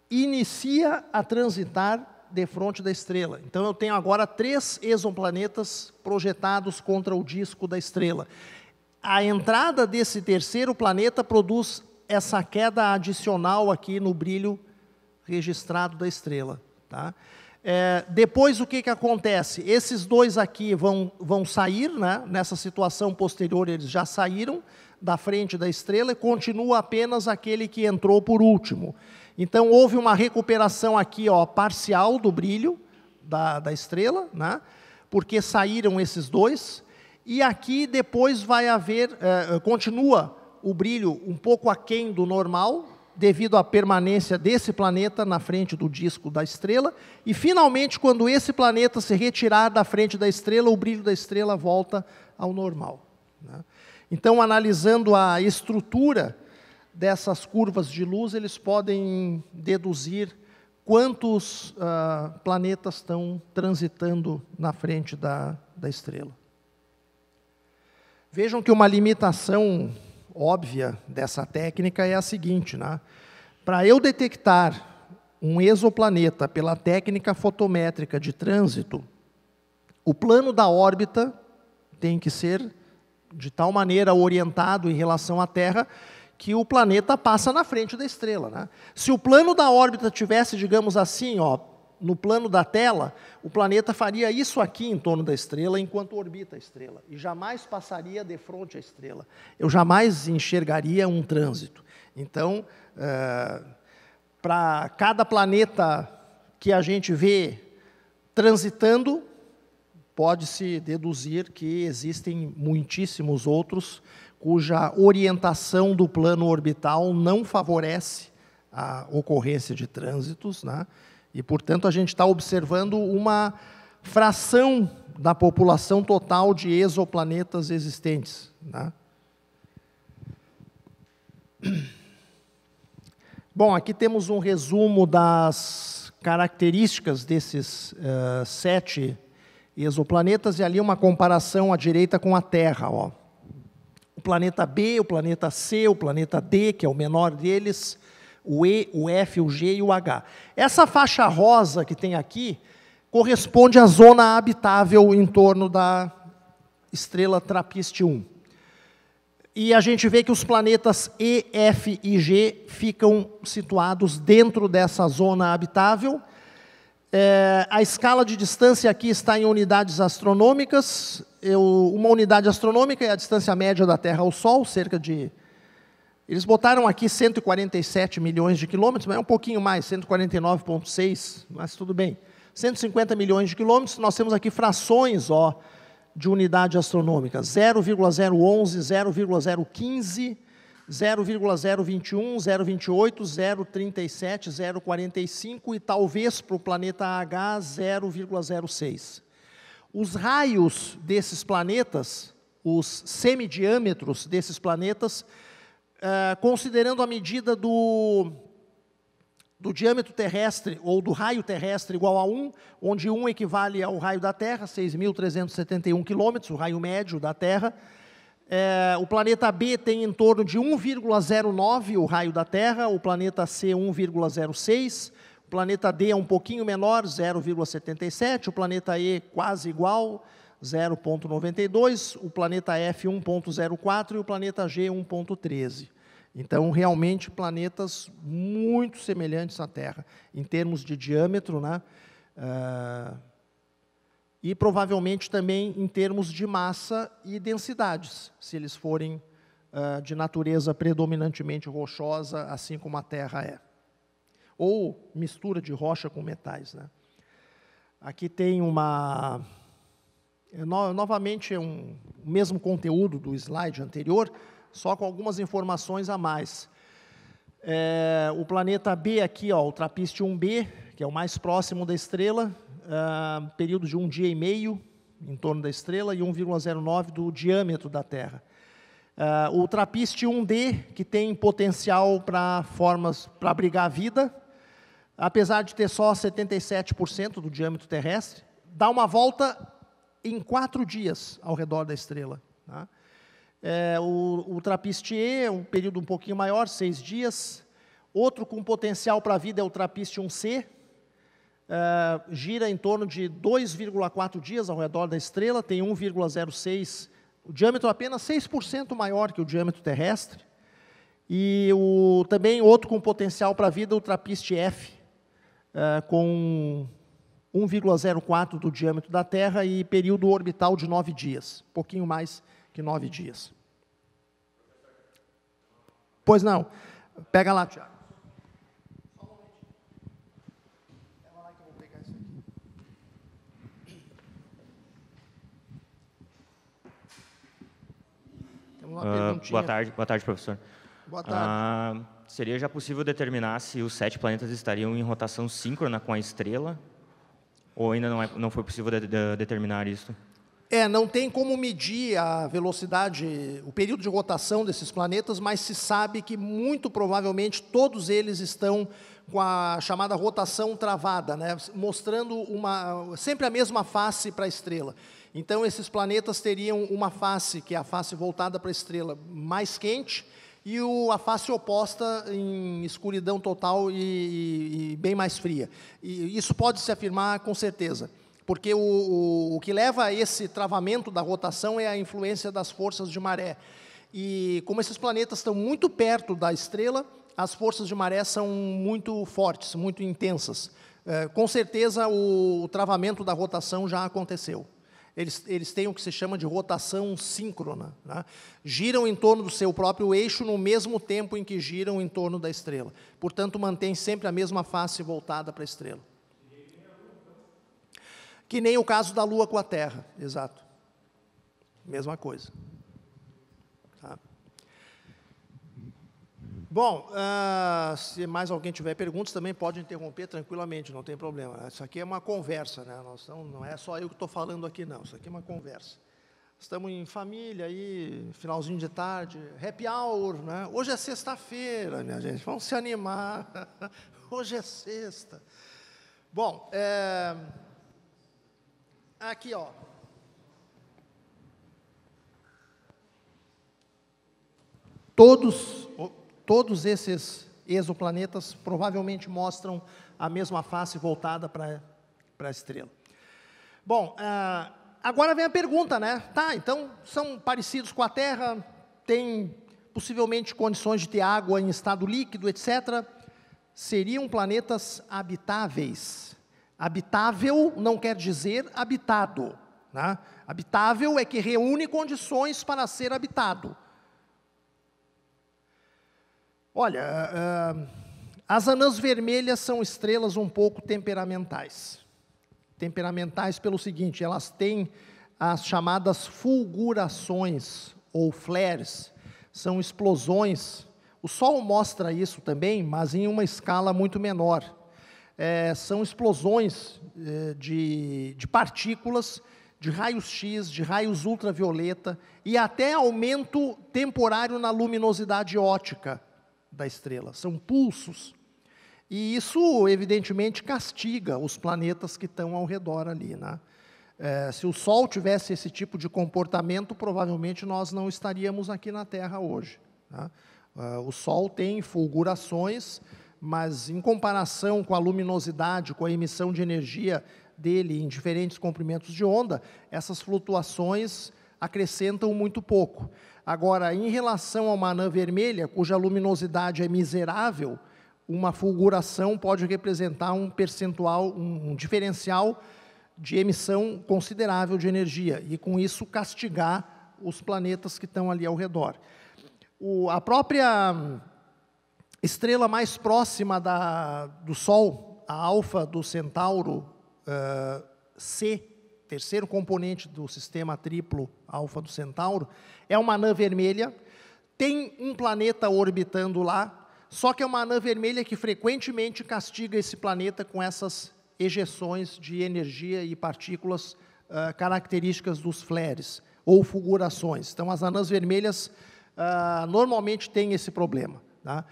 inicia a transitar defronte da estrela. Então, eu tenho agora 3 exoplanetas projetados contra o disco da estrela. a entrada desse terceiro planeta produz essa queda adicional aqui no brilho registrado da estrela. Tá? Depois, o que acontece? Esses dois aqui vão sair, né? Nessa situação posterior, eles já saíram da frente da estrela e continua apenas aquele que entrou por último. Então, houve uma recuperação aqui, ó, parcial do brilho da estrela, né? Porque saíram esses dois. E aqui depois vai haver, continua o brilho um pouco aquém do normal, devido à permanência desse planeta na frente do disco da estrela, e finalmente, quando esse planeta se retirar da frente da estrela, o brilho da estrela volta ao normal. Né? Então, analisando a estrutura dessas curvas de luz, eles podem deduzir quantos planetas estão transitando na frente da estrela. Vejam que uma limitação óbvia dessa técnica é a seguinte, né? Para eu detectar um exoplaneta pela técnica fotométrica de trânsito, o plano da órbita tem que ser de tal maneira orientado em relação à Terra que o planeta passa na frente da estrela. Né? Se o plano da órbita tivesse, digamos assim, ó, no plano da tela, o planeta faria isso aqui em torno da estrela, enquanto orbita a estrela, e jamais passaria de frente à estrela. Eu jamais enxergaria um trânsito. Então, para cada planeta que a gente vê transitando, pode-se deduzir que existem muitíssimos outros cuja orientação do plano orbital não favorece a ocorrência de trânsitos, né? E, portanto, a gente está observando uma fração da população total de exoplanetas existentes. Né? Bom, aqui temos um resumo das características desses 7 exoplanetas, e ali uma comparação à direita com a Terra. Ó. O planeta B, o planeta C, o planeta D, que é o menor deles, o E, o F, o G e o H. Essa faixa rosa que tem aqui corresponde à zona habitável em torno da estrela TRAPPIST-1. E a gente vê que os planetas E, F e G ficam situados dentro dessa zona habitável. A escala de distância aqui está em unidades astronômicas. Uma unidade astronômica é a distância média da Terra ao Sol, cerca de... Eles botaram aqui 147 milhões de quilômetros, mas é um pouquinho mais, 149,6, mas tudo bem. 150 milhões de quilômetros, nós temos aqui frações de unidade astronômica, 0,011, 0,015, 0,021, 0,28, 0,37, 0,45 e talvez para o planeta H 0,06. Os raios desses planetas, os semidiâmetros desses planetas, considerando a medida do diâmetro terrestre, ou do raio terrestre igual a 1, onde 1 equivale ao raio da Terra, 6.371 quilômetros, o raio médio da Terra. O planeta B tem em torno de 1,09 o raio da Terra, o planeta C 1,06, o planeta D é um pouquinho menor, 0,77, o planeta E quase igual, 0,92, o planeta F 1,04 e o planeta G 1,13. Então, realmente, planetas muito semelhantes à Terra, em termos de diâmetro, né? E provavelmente também em termos de massa e densidades, se eles forem de natureza predominantemente rochosa, assim como a Terra é. Ou mistura de rocha com metais. Né? Aqui tem uma... Novamente, o mesmo conteúdo do slide anterior, só com algumas informações a mais. O planeta B aqui, ó, o TRAPPIST-1b, que é o mais próximo da estrela, período de 1 dia e meio em torno da estrela e 1,09 do diâmetro da Terra. O TRAPPIST-1d, que tem potencial para abrigar vida, apesar de ter só 77% do diâmetro terrestre, dá uma volta em 4 dias ao redor da estrela. Tá? O TRAPPIST-E é um período um pouquinho maior, 6 dias. Outro com potencial para a vida é o TRAPPIST-1C, gira em torno de 2,4 dias ao redor da estrela, tem 1,06 O diâmetro apenas 6% maior que o diâmetro terrestre. E também outro com potencial para a vida, o TRAPPIST-F, com 1,04 do diâmetro da Terra e período orbital de 9 dias, um pouquinho mais que 9 dias. Pois não. Pega lá, Tiago. Pega lá que eu vou pegar isso aqui. Temos uma perguntinha. Boa tarde, professor. Boa tarde. Seria já possível determinar se os 7 planetas estariam em rotação síncrona com a estrela? Ou ainda não foi possível determinar isso? Não tem como medir a velocidade, o período de rotação desses planetas, mas se sabe que, muito provavelmente, todos eles estão com a chamada rotação travada, né? Mostrando sempre a mesma face para a estrela. Então, esses planetas teriam uma face, que é a face voltada para a estrela, mais quente, e a face oposta em escuridão total e bem mais fria. E isso pode se afirmar com certeza, porque o que leva a esse travamento da rotação é a influência das forças de maré. E como esses planetas estão muito perto da estrela, as forças de maré são muito fortes, muito intensas. Com certeza o travamento da rotação já aconteceu. Eles têm o que se chama de rotação síncrona, né? Giram em torno do seu próprio eixo no mesmo tempo em que giram em torno da estrela. Portanto, mantém sempre a mesma face voltada para a estrela. Que nem o caso da Lua com a Terra, exato. Mesma coisa. Tá. Bom, se mais alguém tiver perguntas, também pode interromper tranquilamente, não tem problema. Isso aqui é uma conversa, né? Não é só eu que estou falando aqui, não. Isso aqui é uma conversa. Estamos em família, aí, finalzinho de tarde, happy hour, né? Hoje é sexta-feira, minha gente, vamos se animar. Hoje é sexta. Bom, aqui, ó. Todos esses exoplanetas provavelmente mostram a mesma face voltada para a estrela. Bom, agora vem a pergunta, né? Tá, então, são parecidos com a Terra, têm possivelmente condições de ter água em estado líquido, etc. Seriam planetas habitáveis. Habitável não quer dizer habitado, né? Habitável é que reúne condições para ser habitado. Olha, as anãs vermelhas são estrelas um pouco temperamentais. Temperamentais pelo seguinte, elas têm as chamadas fulgurações, ou flares, são explosões. O Sol mostra isso também, mas em uma escala muito menor. São explosões de partículas, de raios X, de raios ultravioleta, e até aumento temporário na luminosidade óptica da estrela, são pulsos. E isso, evidentemente, castiga os planetas que estão ao redor ali, né? Se o Sol tivesse esse tipo de comportamento, provavelmente nós não estaríamos aqui na Terra hoje, né? O Sol tem fulgurações, mas em comparação com a luminosidade, com a emissão de energia dele em diferentes comprimentos de onda, essas flutuações acrescentam muito pouco. Agora, em relação a uma anã vermelha, cuja luminosidade é miserável, uma fulguração pode representar um percentual, um diferencial de emissão considerável de energia, e com isso castigar os planetas que estão ali ao redor. A própria estrela mais próxima do Sol, a Alfa do Centauro C, terceiro componente do sistema triplo Alfa do Centauro, é uma anã vermelha, tem um planeta orbitando lá, só que é uma anã vermelha que frequentemente castiga esse planeta com essas ejeções de energia e partículas características dos flares, ou fulgurações. Então, as anãs vermelhas normalmente têm esse problema, tá?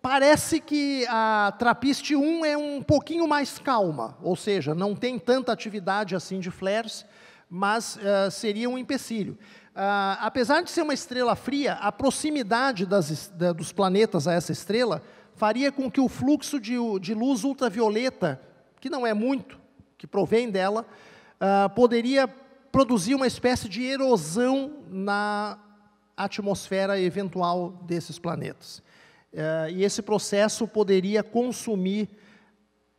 Parece que a TRAPPIST-1 é um pouquinho mais calma, ou seja, não tem tanta atividade assim de flares, mas seria um empecilho. Apesar de ser uma estrela fria, a proximidade dos planetas a essa estrela faria com que o fluxo de luz ultravioleta, que não é muito, que provém dela, poderia produzir uma espécie de erosão na atmosfera eventual desses planetas. E esse processo poderia consumir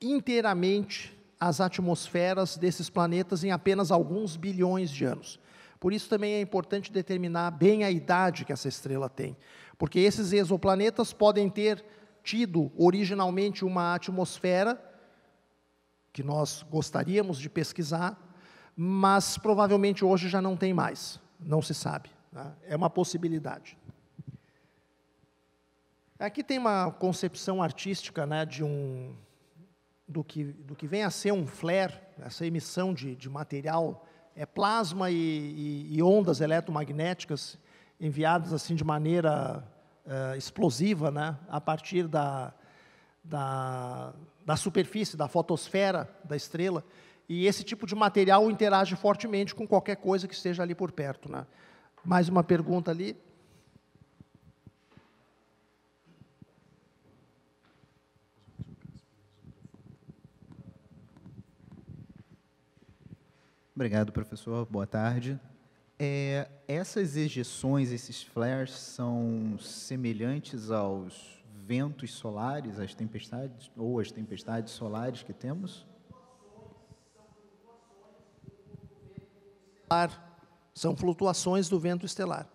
inteiramente as atmosferas desses planetas em apenas alguns bilhões de anos. Por isso também é importante determinar bem a idade que essa estrela tem, porque esses exoplanetas podem ter tido originalmente uma atmosfera que nós gostaríamos de pesquisar, mas provavelmente hoje já não tem mais, não se sabe, né? É uma possibilidade. Aqui tem uma concepção artística, né, do que vem a ser um flare, essa emissão de material, plasma e ondas eletromagnéticas enviadas assim de maneira explosiva, né, a partir da superfície, da fotosfera da estrela, e esse tipo de material interage fortemente com qualquer coisa que esteja ali por perto, né. Mais uma pergunta ali. Obrigado, professor. Boa tarde. Essas ejeções, esses flares, são semelhantes aos ventos solares, às tempestades, ou às tempestades solares que temos? São flutuações do vento estelar,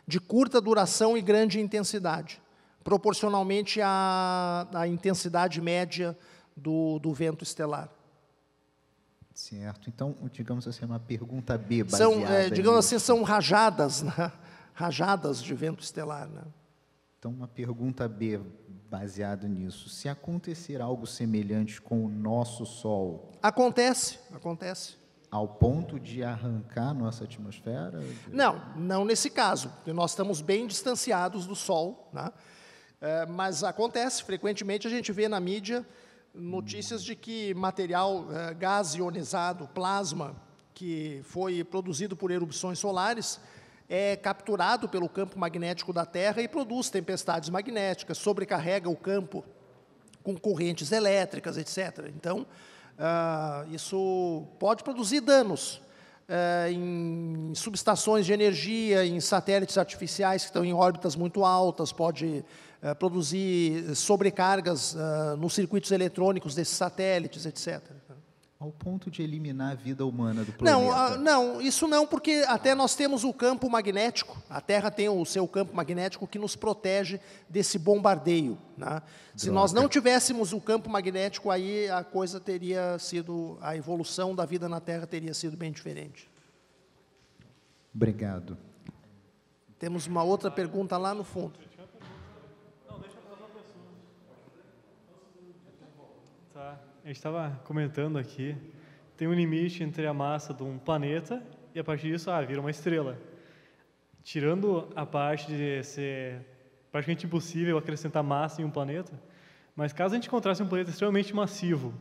de curta duração e grande intensidade, proporcionalmente à intensidade média do vento estelar. Certo. Então, digamos assim, uma pergunta B baseada digamos nisso. assim, são rajadas, né? Rajadas de vento estelar, né? Então, uma pergunta B baseada nisso. Se acontecer algo semelhante com o nosso Sol... Acontece. Ao ponto de arrancar nossa atmosfera? Não nesse caso, porque nós estamos bem distanciados do Sol, né? Mas acontece, frequentemente a gente vê na mídia notícias de que material, gás ionizado, plasma, que foi produzido por erupções solares, é capturado pelo campo magnético da Terra e produz tempestades magnéticas, sobrecarrega o campo com correntes elétricas, etc. Então, isso pode produzir danos em subestações de energia, em satélites artificiais que estão em órbitas muito altas, pode produzir sobrecargas nos circuitos eletrônicos desses satélites, etc. Ao ponto de eliminar a vida humana do planeta? Não, isso não, porque até nós temos o campo magnético, a Terra tem o seu campo magnético que nos protege desse bombardeio, né? Se nós não tivéssemos o campo magnético, aí a coisa teria sido, a evolução da vida na Terra teria sido bem diferente. Obrigado. Temos uma outra pergunta lá no fundo. Tá. A gente estava comentando aqui, tem um limite entre a massa de um planeta e a partir disso, vira uma estrela. Tirando a parte de ser praticamente impossível acrescentar massa em um planeta, mas caso a gente encontrasse um planeta extremamente massivo,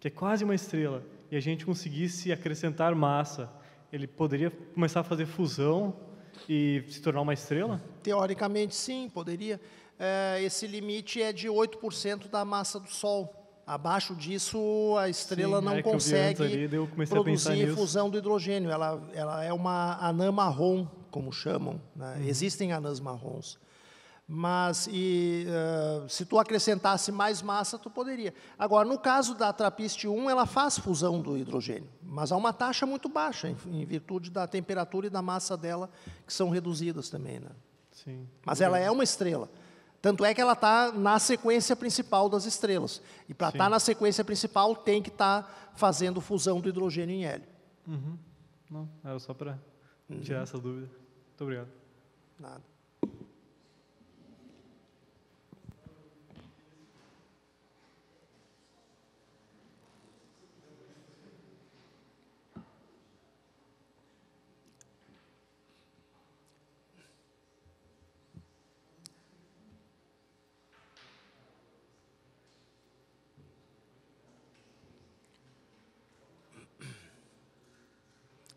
que é quase uma estrela, e a gente conseguisse acrescentar massa, ele poderia começar a fazer fusão e se tornar uma estrela? Teoricamente, sim, poderia. Esse limite é de 8% da massa do Sol. Abaixo disso, a estrela não consegue produzir fusão do hidrogênio. Ela é uma anã marrom, como chamam, né? Existem anãs marrons. Mas, se tu acrescentasse mais massa, tu poderia. Agora, no caso da TRAPPIST-1, ela faz fusão do hidrogênio, mas a uma taxa muito baixa, em virtude da temperatura e da massa dela, que são reduzidas também, né? Sim. Mas ela é uma estrela. Tanto é que ela está na sequência principal das estrelas. E para estar na sequência principal, tem que estar fazendo fusão do hidrogênio em hélio. Não, era só para tirar essa dúvida. Muito obrigado. Nada.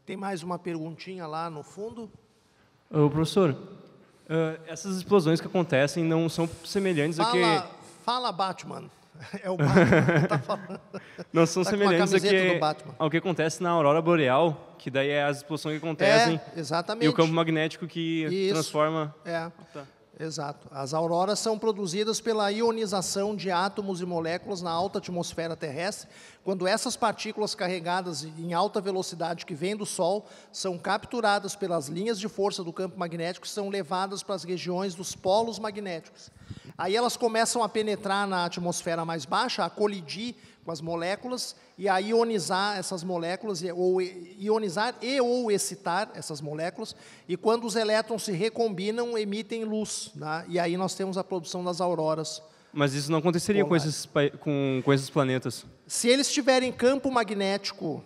Tem mais uma perguntinha lá no fundo? Professor, essas explosões que acontecem não são semelhantes a que... Fala, Batman. É o Batman que está falando. Não são Tá com uma semelhantes camiseta do Batman. ao que acontece na aurora boreal, que daí é as explosões que acontecem Exatamente. e o campo magnético que Isso. transforma... Tá. Exato. As auroras são produzidas pela ionização de átomos e moléculas na alta atmosfera terrestre, quando essas partículas carregadas em alta velocidade que vêm do Sol são capturadas pelas linhas de força do campo magnético e são levadas para as regiões dos polos magnéticos. Aí elas começam a penetrar na atmosfera mais baixa, a colidir com as moléculas e a ionizar essas moléculas, ou ionizar e ou excitar essas moléculas, e quando os elétrons se recombinam, emitem luz, né? E aí nós temos a produção das auroras. Mas isso não aconteceria com esses planetas? Se eles tiverem campo magnético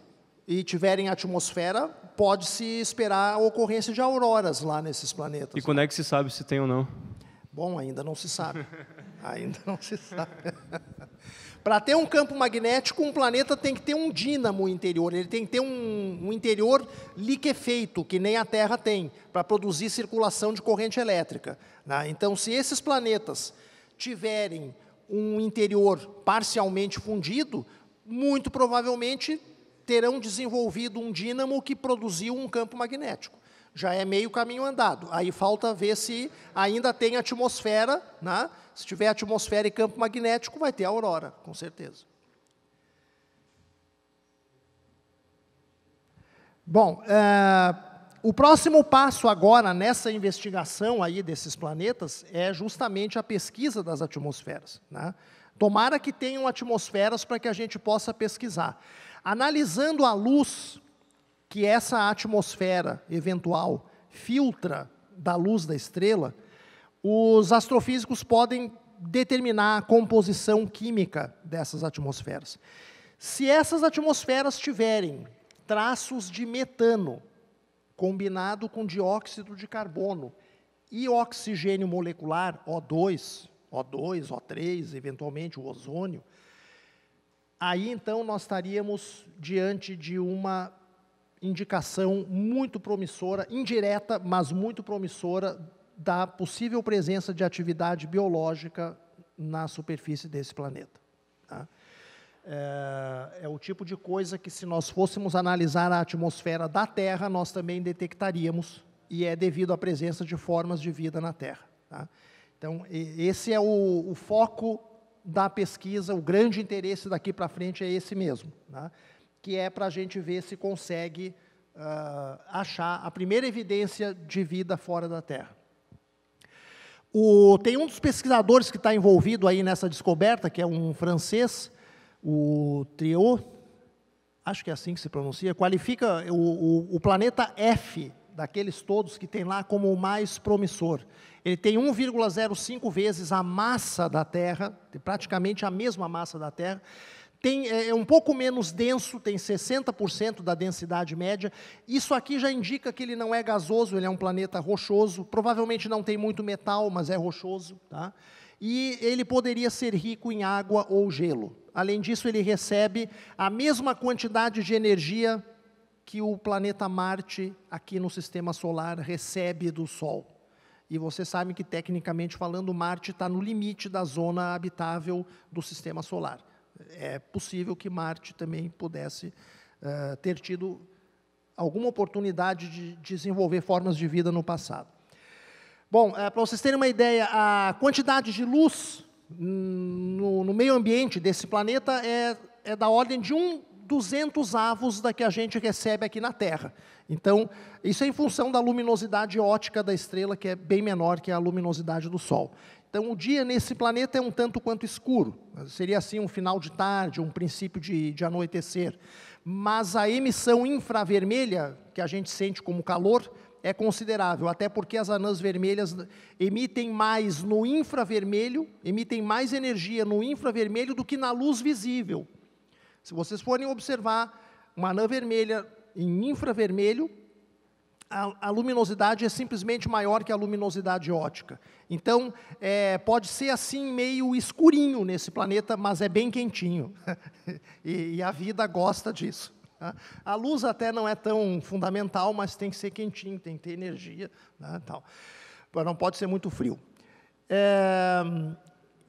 e tiverem atmosfera, pode-se esperar a ocorrência de auroras lá nesses planetas. E quando é que se sabe se tem ou não? Bom, ainda não se sabe. Ainda não se sabe. Para ter um campo magnético, um planeta tem que ter um dínamo interior, ele tem que ter um interior liquefeito, que nem a Terra tem, para produzir circulação de corrente elétrica, né? Então, se esses planetas tiverem um interior parcialmente fundido, muito provavelmente terão desenvolvido um dínamo que produziu um campo magnético. Já é meio caminho andado. Aí falta ver se ainda tem atmosfera, né? Se tiver atmosfera e campo magnético, vai ter aurora, com certeza. Bom, o próximo passo agora nessa investigação aí desses planetas é justamente a pesquisa das atmosferas, né? Tomara que tenham atmosferas para que a gente possa pesquisar. Analisando a luz que essa atmosfera eventual filtra da luz da estrela, os astrofísicos podem determinar a composição química dessas atmosferas. Se essas atmosferas tiverem traços de metano, combinado com dióxido de carbono e oxigênio molecular, O2, O3, eventualmente o ozônio, aí então nós estaríamos diante de uma indicação muito promissora, indireta, mas muito promissora, da possível presença de atividade biológica na superfície desse planeta, tá? É o tipo de coisa que, se nós fôssemos analisar a atmosfera da Terra, nós também detectaríamos, e é devido à presença de formas de vida na Terra, tá? Então, esse é o foco da pesquisa, o grande interesse daqui para frente é esse mesmo, tá? Que é para a gente ver se consegue achar a primeira evidência de vida fora da Terra. Tem um dos pesquisadores que está envolvido aí nessa descoberta, que é um francês, o Triot, acho que é assim que se pronuncia, qualifica o planeta F, daqueles todos que tem lá, como o mais promissor. Ele tem 1,05 vezes a massa da Terra, praticamente a mesma massa da Terra, é um pouco menos denso, tem 60% da densidade média. Isso aqui já indica que ele não é gasoso, ele é um planeta rochoso, provavelmente não tem muito metal, mas é rochoso, tá? E ele poderia ser rico em água ou gelo. Além disso, ele recebe a mesma quantidade de energia que o planeta Marte, aqui no Sistema Solar, recebe do Sol. E você sabe que, tecnicamente falando, Marte está no limite da zona habitável do Sistema Solar. É possível que Marte também pudesse ter tido alguma oportunidade de desenvolver formas de vida no passado. Bom, para vocês terem uma ideia, a quantidade de luz no meio ambiente desse planeta é da ordem de 1/200 da que a gente recebe aqui na Terra. Então, isso é em função da luminosidade óptica da estrela, que é bem menor que a luminosidade do Sol. Então, o dia nesse planeta é um tanto quanto escuro. Seria assim um final de tarde, um princípio de anoitecer. Mas a emissão infravermelha, que a gente sente como calor, é considerável, até porque as anãs vermelhas emitem mais no infravermelho, emitem mais energia no infravermelho do que na luz visível. Se vocês forem observar uma anã vermelha em infravermelho, a luminosidade é simplesmente maior que a luminosidade óptica. Então, pode ser assim meio escurinho nesse planeta, mas é bem quentinho. e a vida gosta disso. Tá? A luz até não é tão fundamental, mas tem que ser quentinho, tem que ter energia, né, tal. Não pode ser muito frio.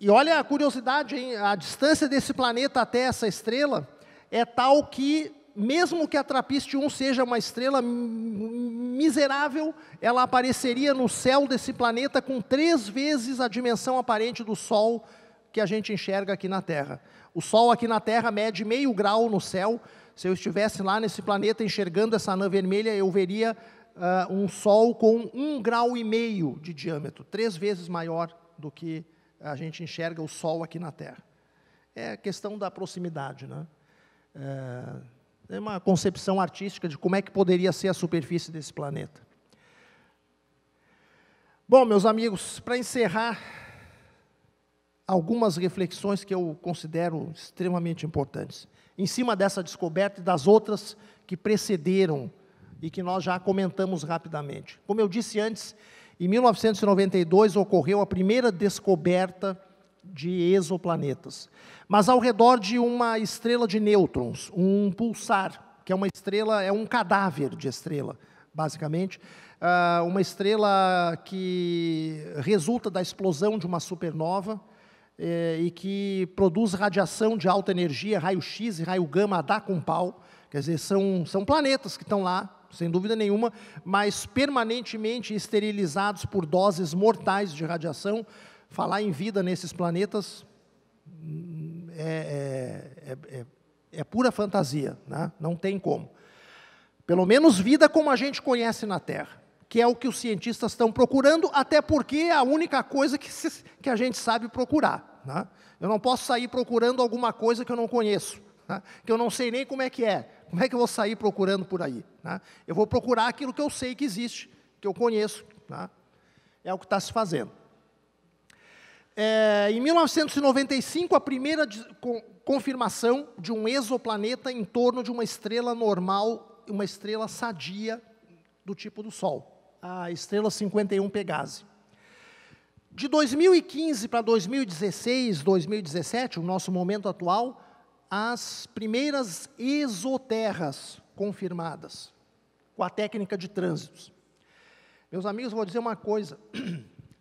E olha a curiosidade, hein? A distância desse planeta até essa estrela é tal que, mesmo que a TRAPPIST-1 seja uma estrela miserável, ela apareceria no céu desse planeta com 3 vezes a dimensão aparente do Sol que a gente enxerga aqui na Terra. O Sol aqui na Terra mede meio grau no céu. Se eu estivesse lá nesse planeta enxergando essa anã vermelha, eu veria um Sol com 1,5 grau de diâmetro, 3 vezes maior do que a gente enxerga o Sol aqui na Terra. É questão da proximidade, né? É uma concepção artística de como é que poderia ser a superfície desse planeta. Bom, meus amigos, para encerrar, algumas reflexões que eu considero extremamente importantes, em cima dessa descoberta e das outras que precederam e que nós já comentamos rapidamente. Como eu disse antes, em 1992 ocorreu a primeira descoberta de exoplanetas, mas ao redor de uma estrela de nêutrons, um pulsar, que é uma estrela, é um cadáver de estrela, basicamente, uma estrela que resulta da explosão de uma supernova e que produz radiação de alta energia, raio-x e raio gama a dar com pau. Quer dizer, são planetas que estão lá, sem dúvida nenhuma, mas permanentemente esterilizados por doses mortais de radiação. Falar em vida nesses planetas é pura fantasia, né? Não tem como. Pelo menos vida como a gente conhece na Terra, que é o que os cientistas estão procurando, até porque é a única coisa que a gente sabe procurar, né? Eu não posso sair procurando alguma coisa que eu não conheço, né? Que eu não sei nem como é que é. Como é que eu vou sair procurando por aí, né? Eu vou procurar aquilo que eu sei que existe, que eu conheço, né? É o que está se fazendo. Em 1995, a primeira confirmação de um exoplaneta em torno de uma estrela normal, uma estrela sadia do tipo do Sol, a estrela 51 Pegasi. De 2015 para 2016, 2017, o nosso momento atual, as primeiras exoterras confirmadas, com a técnica de trânsitos. Meus amigos, vou dizer uma coisa.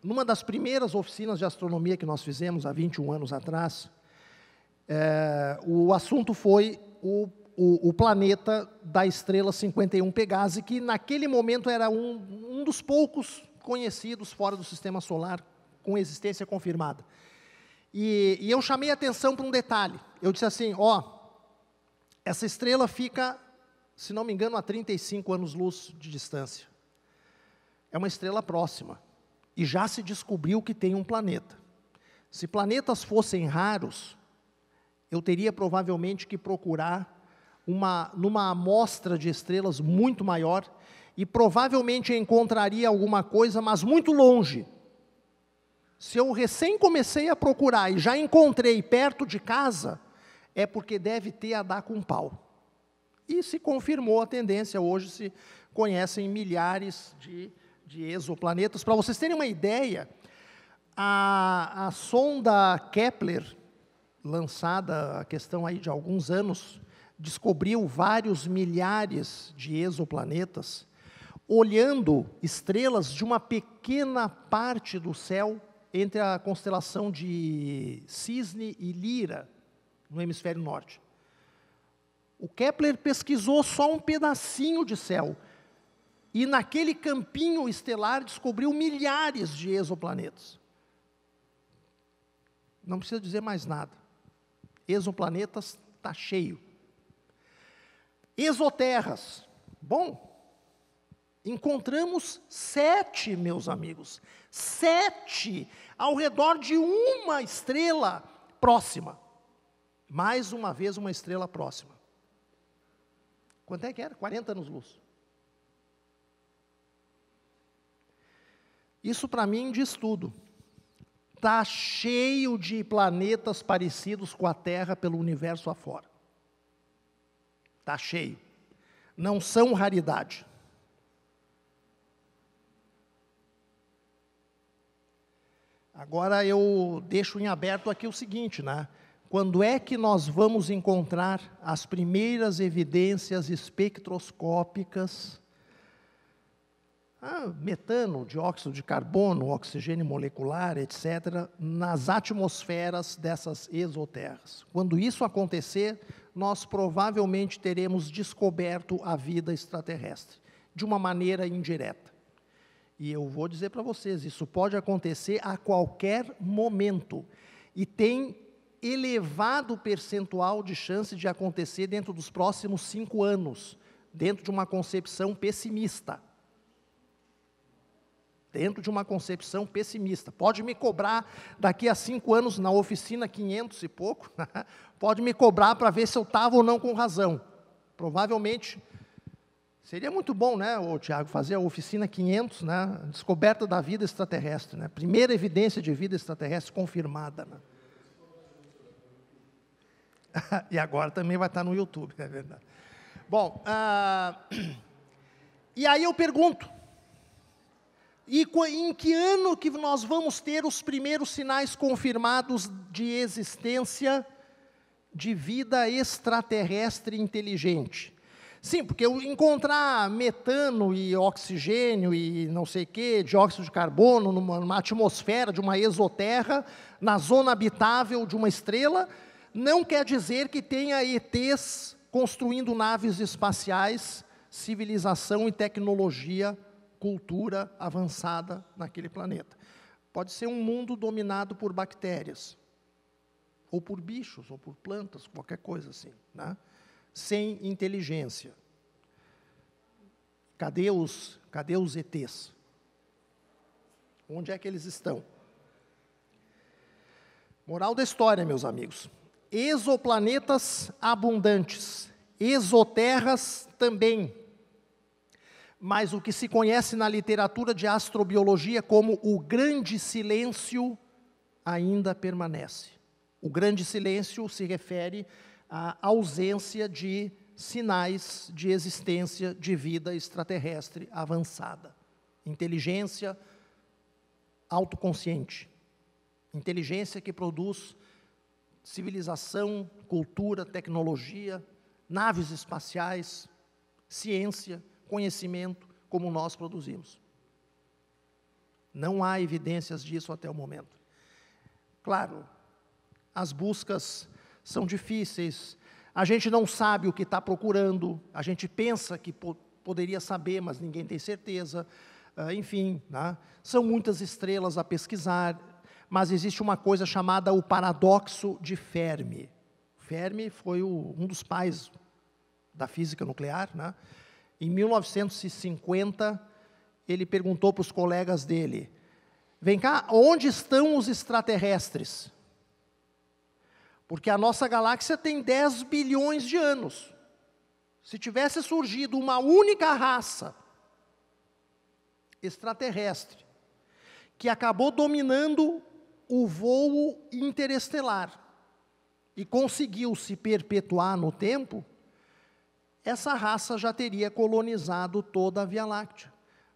Numa das primeiras oficinas de astronomia que nós fizemos, há 21 anos atrás, o assunto foi o planeta da estrela 51 Pegasi, que naquele momento era um dos poucos conhecidos fora do Sistema Solar, com existência confirmada. E eu chamei a atenção para um detalhe. Eu disse assim, essa estrela fica, se não me engano, a 35 anos-luz de distância. É uma estrela próxima. E já se descobriu que tem um planeta. Se planetas fossem raros, eu teria provavelmente que procurar numa amostra de estrelas muito maior, e provavelmente encontraria alguma coisa, mas muito longe. Se eu recém comecei a procurar e já encontrei perto de casa, é porque deve ter a dar com pau. E se confirmou a tendência, hoje se conhecem milhares de exoplanetas. Para vocês terem uma ideia, a sonda Kepler, lançada a questão aí de alguns anos, descobriu vários milhares de exoplanetas, olhando estrelas de uma pequena parte do céu, entre a constelação de Cisne e Lira, no hemisfério norte. O Kepler pesquisou só um pedacinho de céu, e naquele campinho estelar descobriu milhares de exoplanetas. Não precisa dizer mais nada. Exoplanetas está cheio. Exoterras. Bom, encontramos 7, meus amigos. 7 ao redor de uma estrela próxima. Mais uma vez uma estrela próxima. Quanto é que era? 40 anos-luz. Isso para mim diz tudo. Está cheio de planetas parecidos com a Terra pelo universo afora. Está cheio. Não são raridade. Agora eu deixo em aberto aqui o seguinte, né? Quando é que nós vamos encontrar as primeiras evidências espectroscópicas? metano, dióxido de carbono, oxigênio molecular, etc., nas atmosferas dessas exoterras. Quando isso acontecer, nós provavelmente teremos descoberto a vida extraterrestre, de uma maneira indireta. E eu vou dizer para vocês, isso pode acontecer a qualquer momento, e tem elevado percentual de chance de acontecer dentro dos próximos 5 anos, dentro de uma concepção pessimista. Dentro de uma concepção pessimista. Pode me cobrar daqui a 5 anos na oficina 500 e pouco, pode me cobrar para ver se eu estava ou não com razão. Provavelmente, seria muito bom, né, Tiago, fazer a oficina 500, né, descoberta da vida extraterrestre, né, primeira evidência de vida extraterrestre confirmada. Né. E agora também vai estar no YouTube, é verdade. Bom, e aí eu pergunto, e em que ano que nós vamos ter os primeiros sinais confirmados de existência de vida extraterrestre inteligente? Sim, porque eu encontrar metano e oxigênio e não sei o quê, dióxido de carbono numa atmosfera de uma exoterra, na zona habitável de uma estrela, não quer dizer que tenha ETs construindo naves espaciais, civilização e tecnologia, cultura avançada naquele planeta. Pode ser um mundo dominado por bactérias, ou por bichos, ou por plantas, qualquer coisa assim, né? Sem inteligência. Cadê os ETs? Onde é que eles estão? Moral da história, meus amigos. Exoplanetas abundantes, exoterras também. Mas o que se conhece na literatura de astrobiologia como o grande silêncio ainda permanece. O grande silêncio se refere à ausência de sinais de existência de vida extraterrestre avançada. Inteligência autoconsciente. Inteligência que produz civilização, cultura, tecnologia, naves espaciais, ciência, conhecimento, como nós produzimos. Não há evidências disso até o momento. Claro, as buscas são difíceis, a gente não sabe o que está procurando, a gente pensa que poderia saber, mas ninguém tem certeza, enfim, né? São muitas estrelas a pesquisar, mas existe uma coisa chamada o paradoxo de Fermi. Fermi foi um dos pais da física nuclear, né? Em 1950, ele perguntou para os colegas dele, vem cá, onde estão os extraterrestres? Porque a nossa galáxia tem 10 bilhões de anos. Se tivesse surgido uma única raça extraterrestre, que acabou dominando o voo interestelar, e conseguiu se perpetuar no tempo, essa raça já teria colonizado toda a Via Láctea.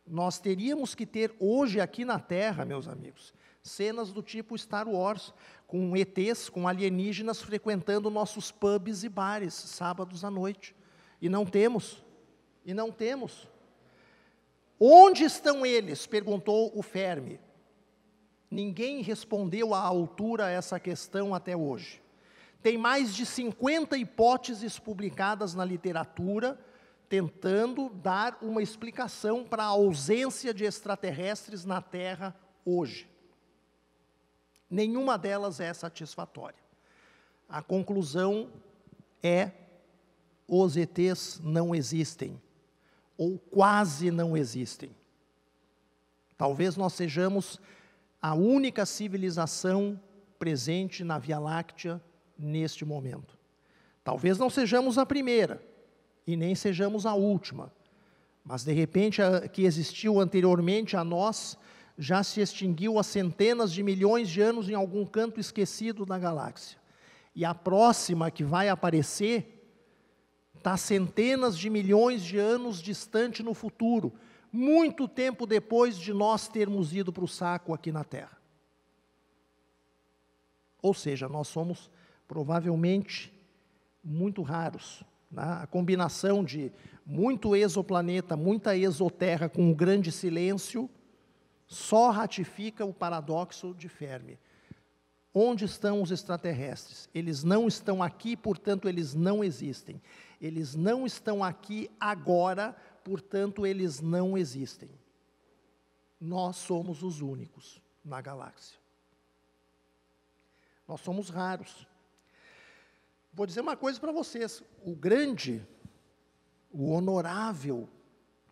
Nós teríamos que ter hoje aqui na Terra, meus amigos, cenas do tipo Star Wars, com ETs, com alienígenas frequentando nossos pubs e bares, sábados à noite. E não temos. E não temos. Onde estão eles? Perguntou o Fermi. Ninguém respondeu à altura a essa questão até hoje. Tem mais de 50 hipóteses publicadas na literatura, tentando dar uma explicação para a ausência de extraterrestres na Terra hoje. Nenhuma delas é satisfatória. A conclusão é: os ETs não existem, ou quase não existem. Talvez nós sejamos a única civilização presente na Via Láctea neste momento. Talvez não sejamos a primeira, e nem sejamos a última, mas de repente a que existiu anteriormente a nós, já se extinguiu há centenas de milhões de anos em algum canto esquecido da galáxia. E a próxima que vai aparecer, está centenas de milhões de anos distante no futuro, muito tempo depois de nós termos ido para o saco aqui na Terra. Ou seja, nós somos provavelmente muito raros, né? A combinação de muito exoplaneta, muita exoterra com um grande silêncio, só ratifica o paradoxo de Fermi. Onde estão os extraterrestres? Eles não estão aqui, portanto, eles não existem. Eles não estão aqui agora, portanto, eles não existem. Nós somos os únicos na galáxia. Nós somos raros. Vou dizer uma coisa para vocês. O grande, o honorável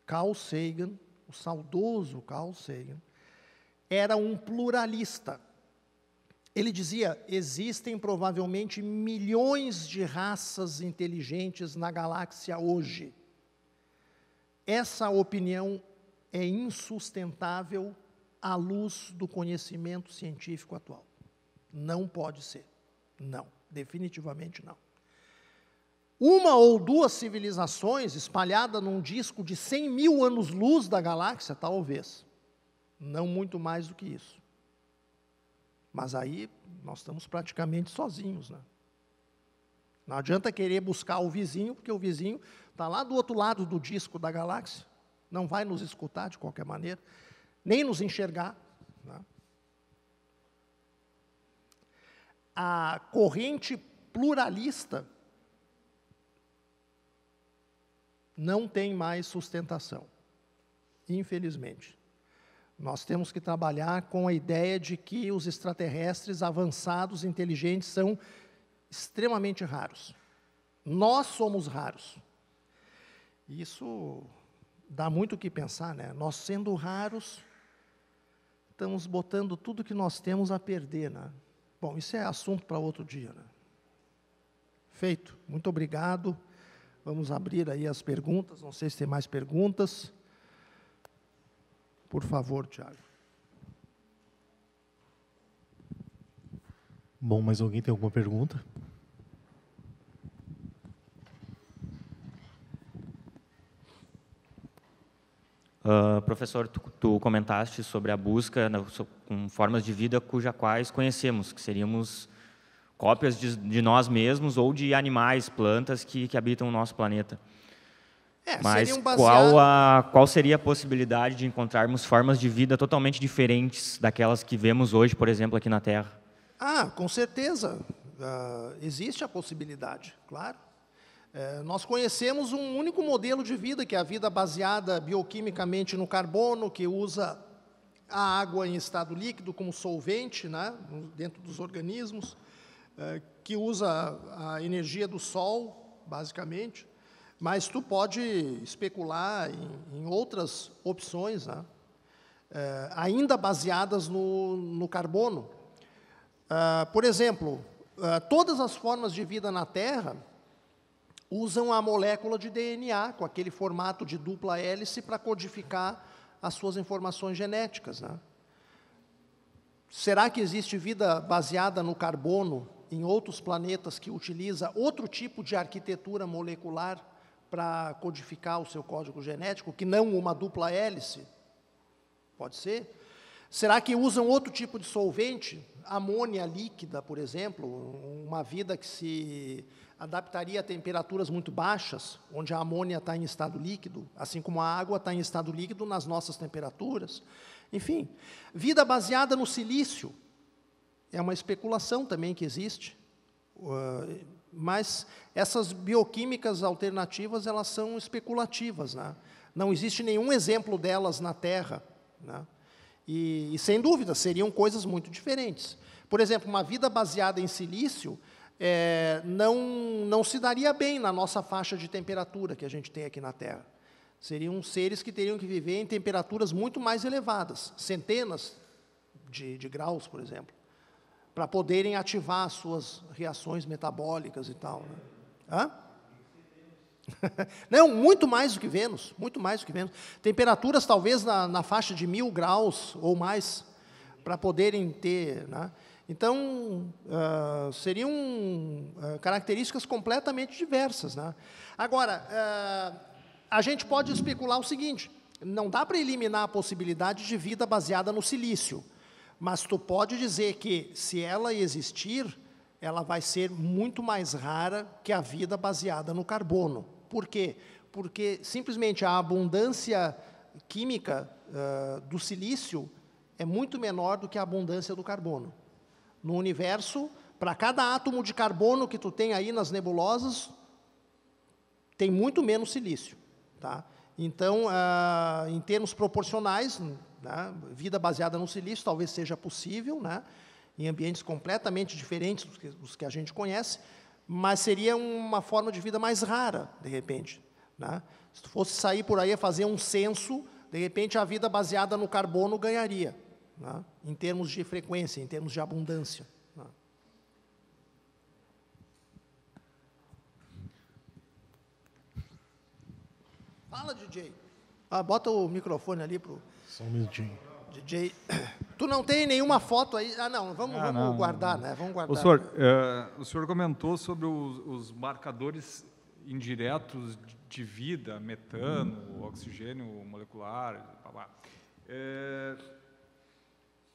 Carl Sagan, o saudoso Carl Sagan, era um pluralista. Ele dizia, existem provavelmente milhões de raças inteligentes na galáxia hoje. Essa opinião é insustentável à luz do conhecimento científico atual. Não pode ser. Não, definitivamente não. Uma ou duas civilizações espalhadas num disco de 100 mil anos-luz da galáxia, talvez. Não muito mais do que isso. Mas aí nós estamos praticamente sozinhos, né? Não adianta querer buscar o vizinho, porque o vizinho está lá do outro lado do disco da galáxia, não vai nos escutar de qualquer maneira, nem nos enxergar, né? A corrente pluralista não tem mais sustentação, infelizmente. Nós temos que trabalhar com a ideia de que os extraterrestres avançados, inteligentes, são extremamente raros. Nós somos raros. Isso dá muito o que pensar, né? Nós, sendo raros, estamos botando tudo que nós temos a perder, né? Bom, isso é assunto para outro dia, né? Feito. Muito obrigado. Vamos abrir aí as perguntas. Não sei se tem mais perguntas. Por favor, Tiago. Bom, mais alguém tem alguma pergunta? Professor, tu comentaste sobre a busca com formas de vida quais conhecemos, que seríamos cópias de nós mesmos ou de animais, plantas que habitam o nosso planeta. Mas qual seria a possibilidade de encontrarmos formas de vida totalmente diferentes daquelas que vemos hoje, por exemplo, aqui na Terra? Com certeza. Existe a possibilidade, claro. Nós conhecemos um único modelo de vida, que é a vida baseada bioquimicamente no carbono, que usa a água em estado líquido como solvente, né, dentro dos organismos, que usa a energia do sol, basicamente. Mas tu pode especular em outras opções, né? Ainda baseadas no carbono. Por exemplo, todas as formas de vida na Terra usam a molécula de DNA, com aquele formato de dupla hélice, para codificar as suas informações genéticas, né? Será que existe vida baseada no carbono em outros planetas que utiliza outro tipo de arquitetura molecular para codificar o seu código genético, que não uma dupla hélice? Pode ser. Será que usam outro tipo de solvente? Amônia líquida, por exemplo, uma vida que se adaptaria a temperaturas muito baixas, onde a amônia está em estado líquido, assim como a água está em estado líquido nas nossas temperaturas. Enfim, vida baseada no silício é uma especulação também que existe. Mas essas bioquímicas alternativas, elas são especulativas, né? Não existe nenhum exemplo delas na Terra, né? E, sem dúvida, seriam coisas muito diferentes. Por exemplo, uma vida baseada em silício não se daria bem na nossa faixa de temperatura que a gente tem aqui na Terra. Seriam seres que teriam que viver em temperaturas muito mais elevadas, centenas de graus, por exemplo, para poderem ativar as suas reações metabólicas e tal, né? Não, muito mais do que Vênus, muito mais do que Vênus. Temperaturas talvez na faixa de 1000 graus ou mais, para poderem ter, né? Então, seriam características completamente diversas, né? Agora, a gente pode especular o seguinte: não dá para eliminar a possibilidade de vida baseada no silício, mas tu pode dizer que, se ela existir, ela vai ser muito mais rara que a vida baseada no carbono. Por quê? Porque simplesmente a abundância química do silício é muito menor do que a abundância do carbono. No universo, para cada átomo de carbono que tu tem aí nas nebulosas, tem muito menos silício. Tá? Então, em termos proporcionais, né, vida baseada no silício talvez seja possível, né, em ambientes completamente diferentes dos que a gente conhece, mas seria uma forma de vida mais rara, de repente. Né? Se tu fosse sair por aí a fazer um censo, de repente a vida baseada no carbono ganharia, né, em termos de frequência, em termos de abundância. Né? Fala, DJ. Bota o microfone ali para o... Só um minutinho. DJ, tu não tem nenhuma foto aí? Não, vamos guardar, né? Vamos guardar. O senhor comentou sobre os marcadores indiretos de vida, metano, oxigênio molecular.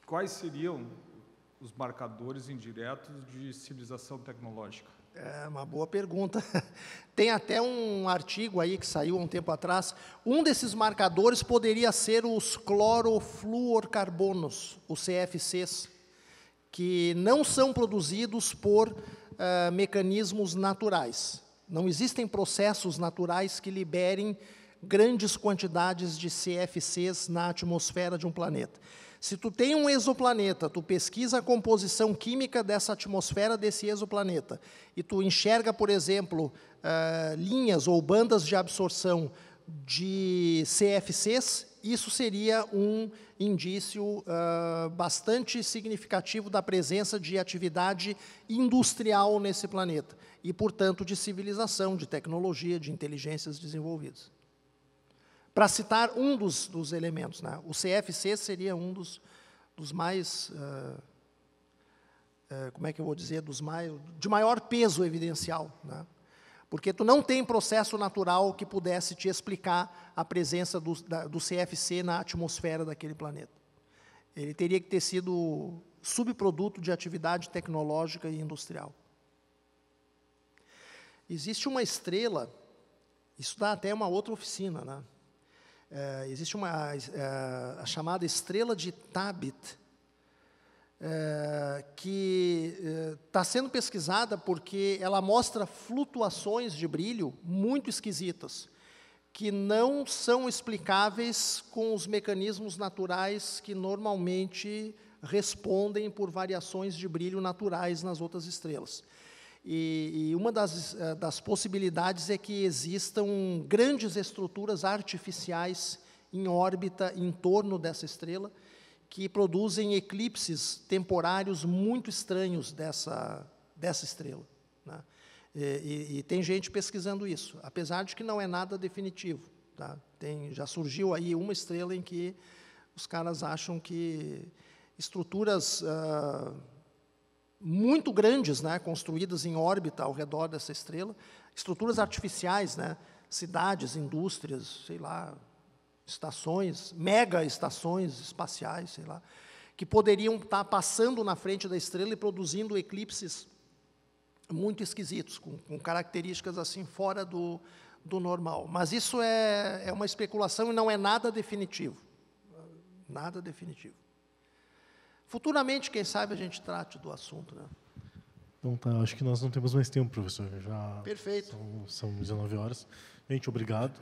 Quais seriam os marcadores indiretos de civilização tecnológica? É uma boa pergunta. Tem até um artigo aí que saiu há um tempo atrás. Um desses marcadores poderia ser os clorofluorcarbonos, os CFCs, que não são produzidos por mecanismos naturais. Não existem processos naturais que liberem grandes quantidades de CFCs na atmosfera de um planeta. Se tu tem um exoplaneta, tu pesquisa a composição química dessa atmosfera desse exoplaneta, e tu enxerga, por exemplo, linhas ou bandas de absorção de CFCs, isso seria um indício bastante significativo da presença de atividade industrial nesse planeta, e, portanto, de civilização, de tecnologia, de inteligências desenvolvidas. Para citar um dos elementos, né? O CFC seria um dos mais, como é que eu vou dizer, de maior peso evidencial, né? Porque tu não tem processo natural que pudesse te explicar a presença do CFC na atmosfera daquele planeta. Ele teria que ter sido subproduto de atividade tecnológica e industrial. Existe uma estrela, isso dá até uma outra oficina, né? Existe a chamada estrela de Tabit, que está sendo pesquisada porque ela mostra flutuações de brilho muito esquisitas, que não são explicáveis com os mecanismos naturais que normalmente respondem por variações de brilho naturais nas outras estrelas. E uma das possibilidades é que existam grandes estruturas artificiais em órbita em torno dessa estrela, que produzem eclipses temporários muito estranhos dessa estrela. Né? E tem gente pesquisando isso, apesar de que não é nada definitivo. Tá? Já surgiu aí uma estrela em que os caras acham que estruturas muito grandes, né, construídas em órbita ao redor dessa estrela, estruturas artificiais, né, cidades, indústrias, sei lá, estações, mega estações espaciais, sei lá, que poderiam estar passando na frente da estrela e produzindo eclipses muito esquisitos, com características assim fora do normal. Mas isso é uma especulação e não é nada definitivo. Nada definitivo. Futuramente, quem sabe, a gente trate do assunto. Né? Então, tá, acho que nós não temos mais tempo, professor. Perfeito. São 19 horas. Gente, obrigado.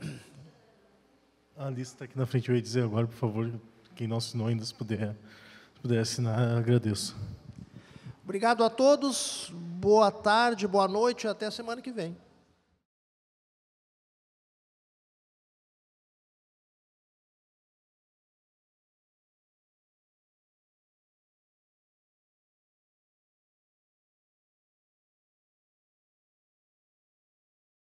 A lista está aqui na frente, eu ia dizer agora, por favor, quem não assinou ainda, se puder assinar, agradeço. Obrigado a todos, boa tarde, boa noite, até a semana que vem.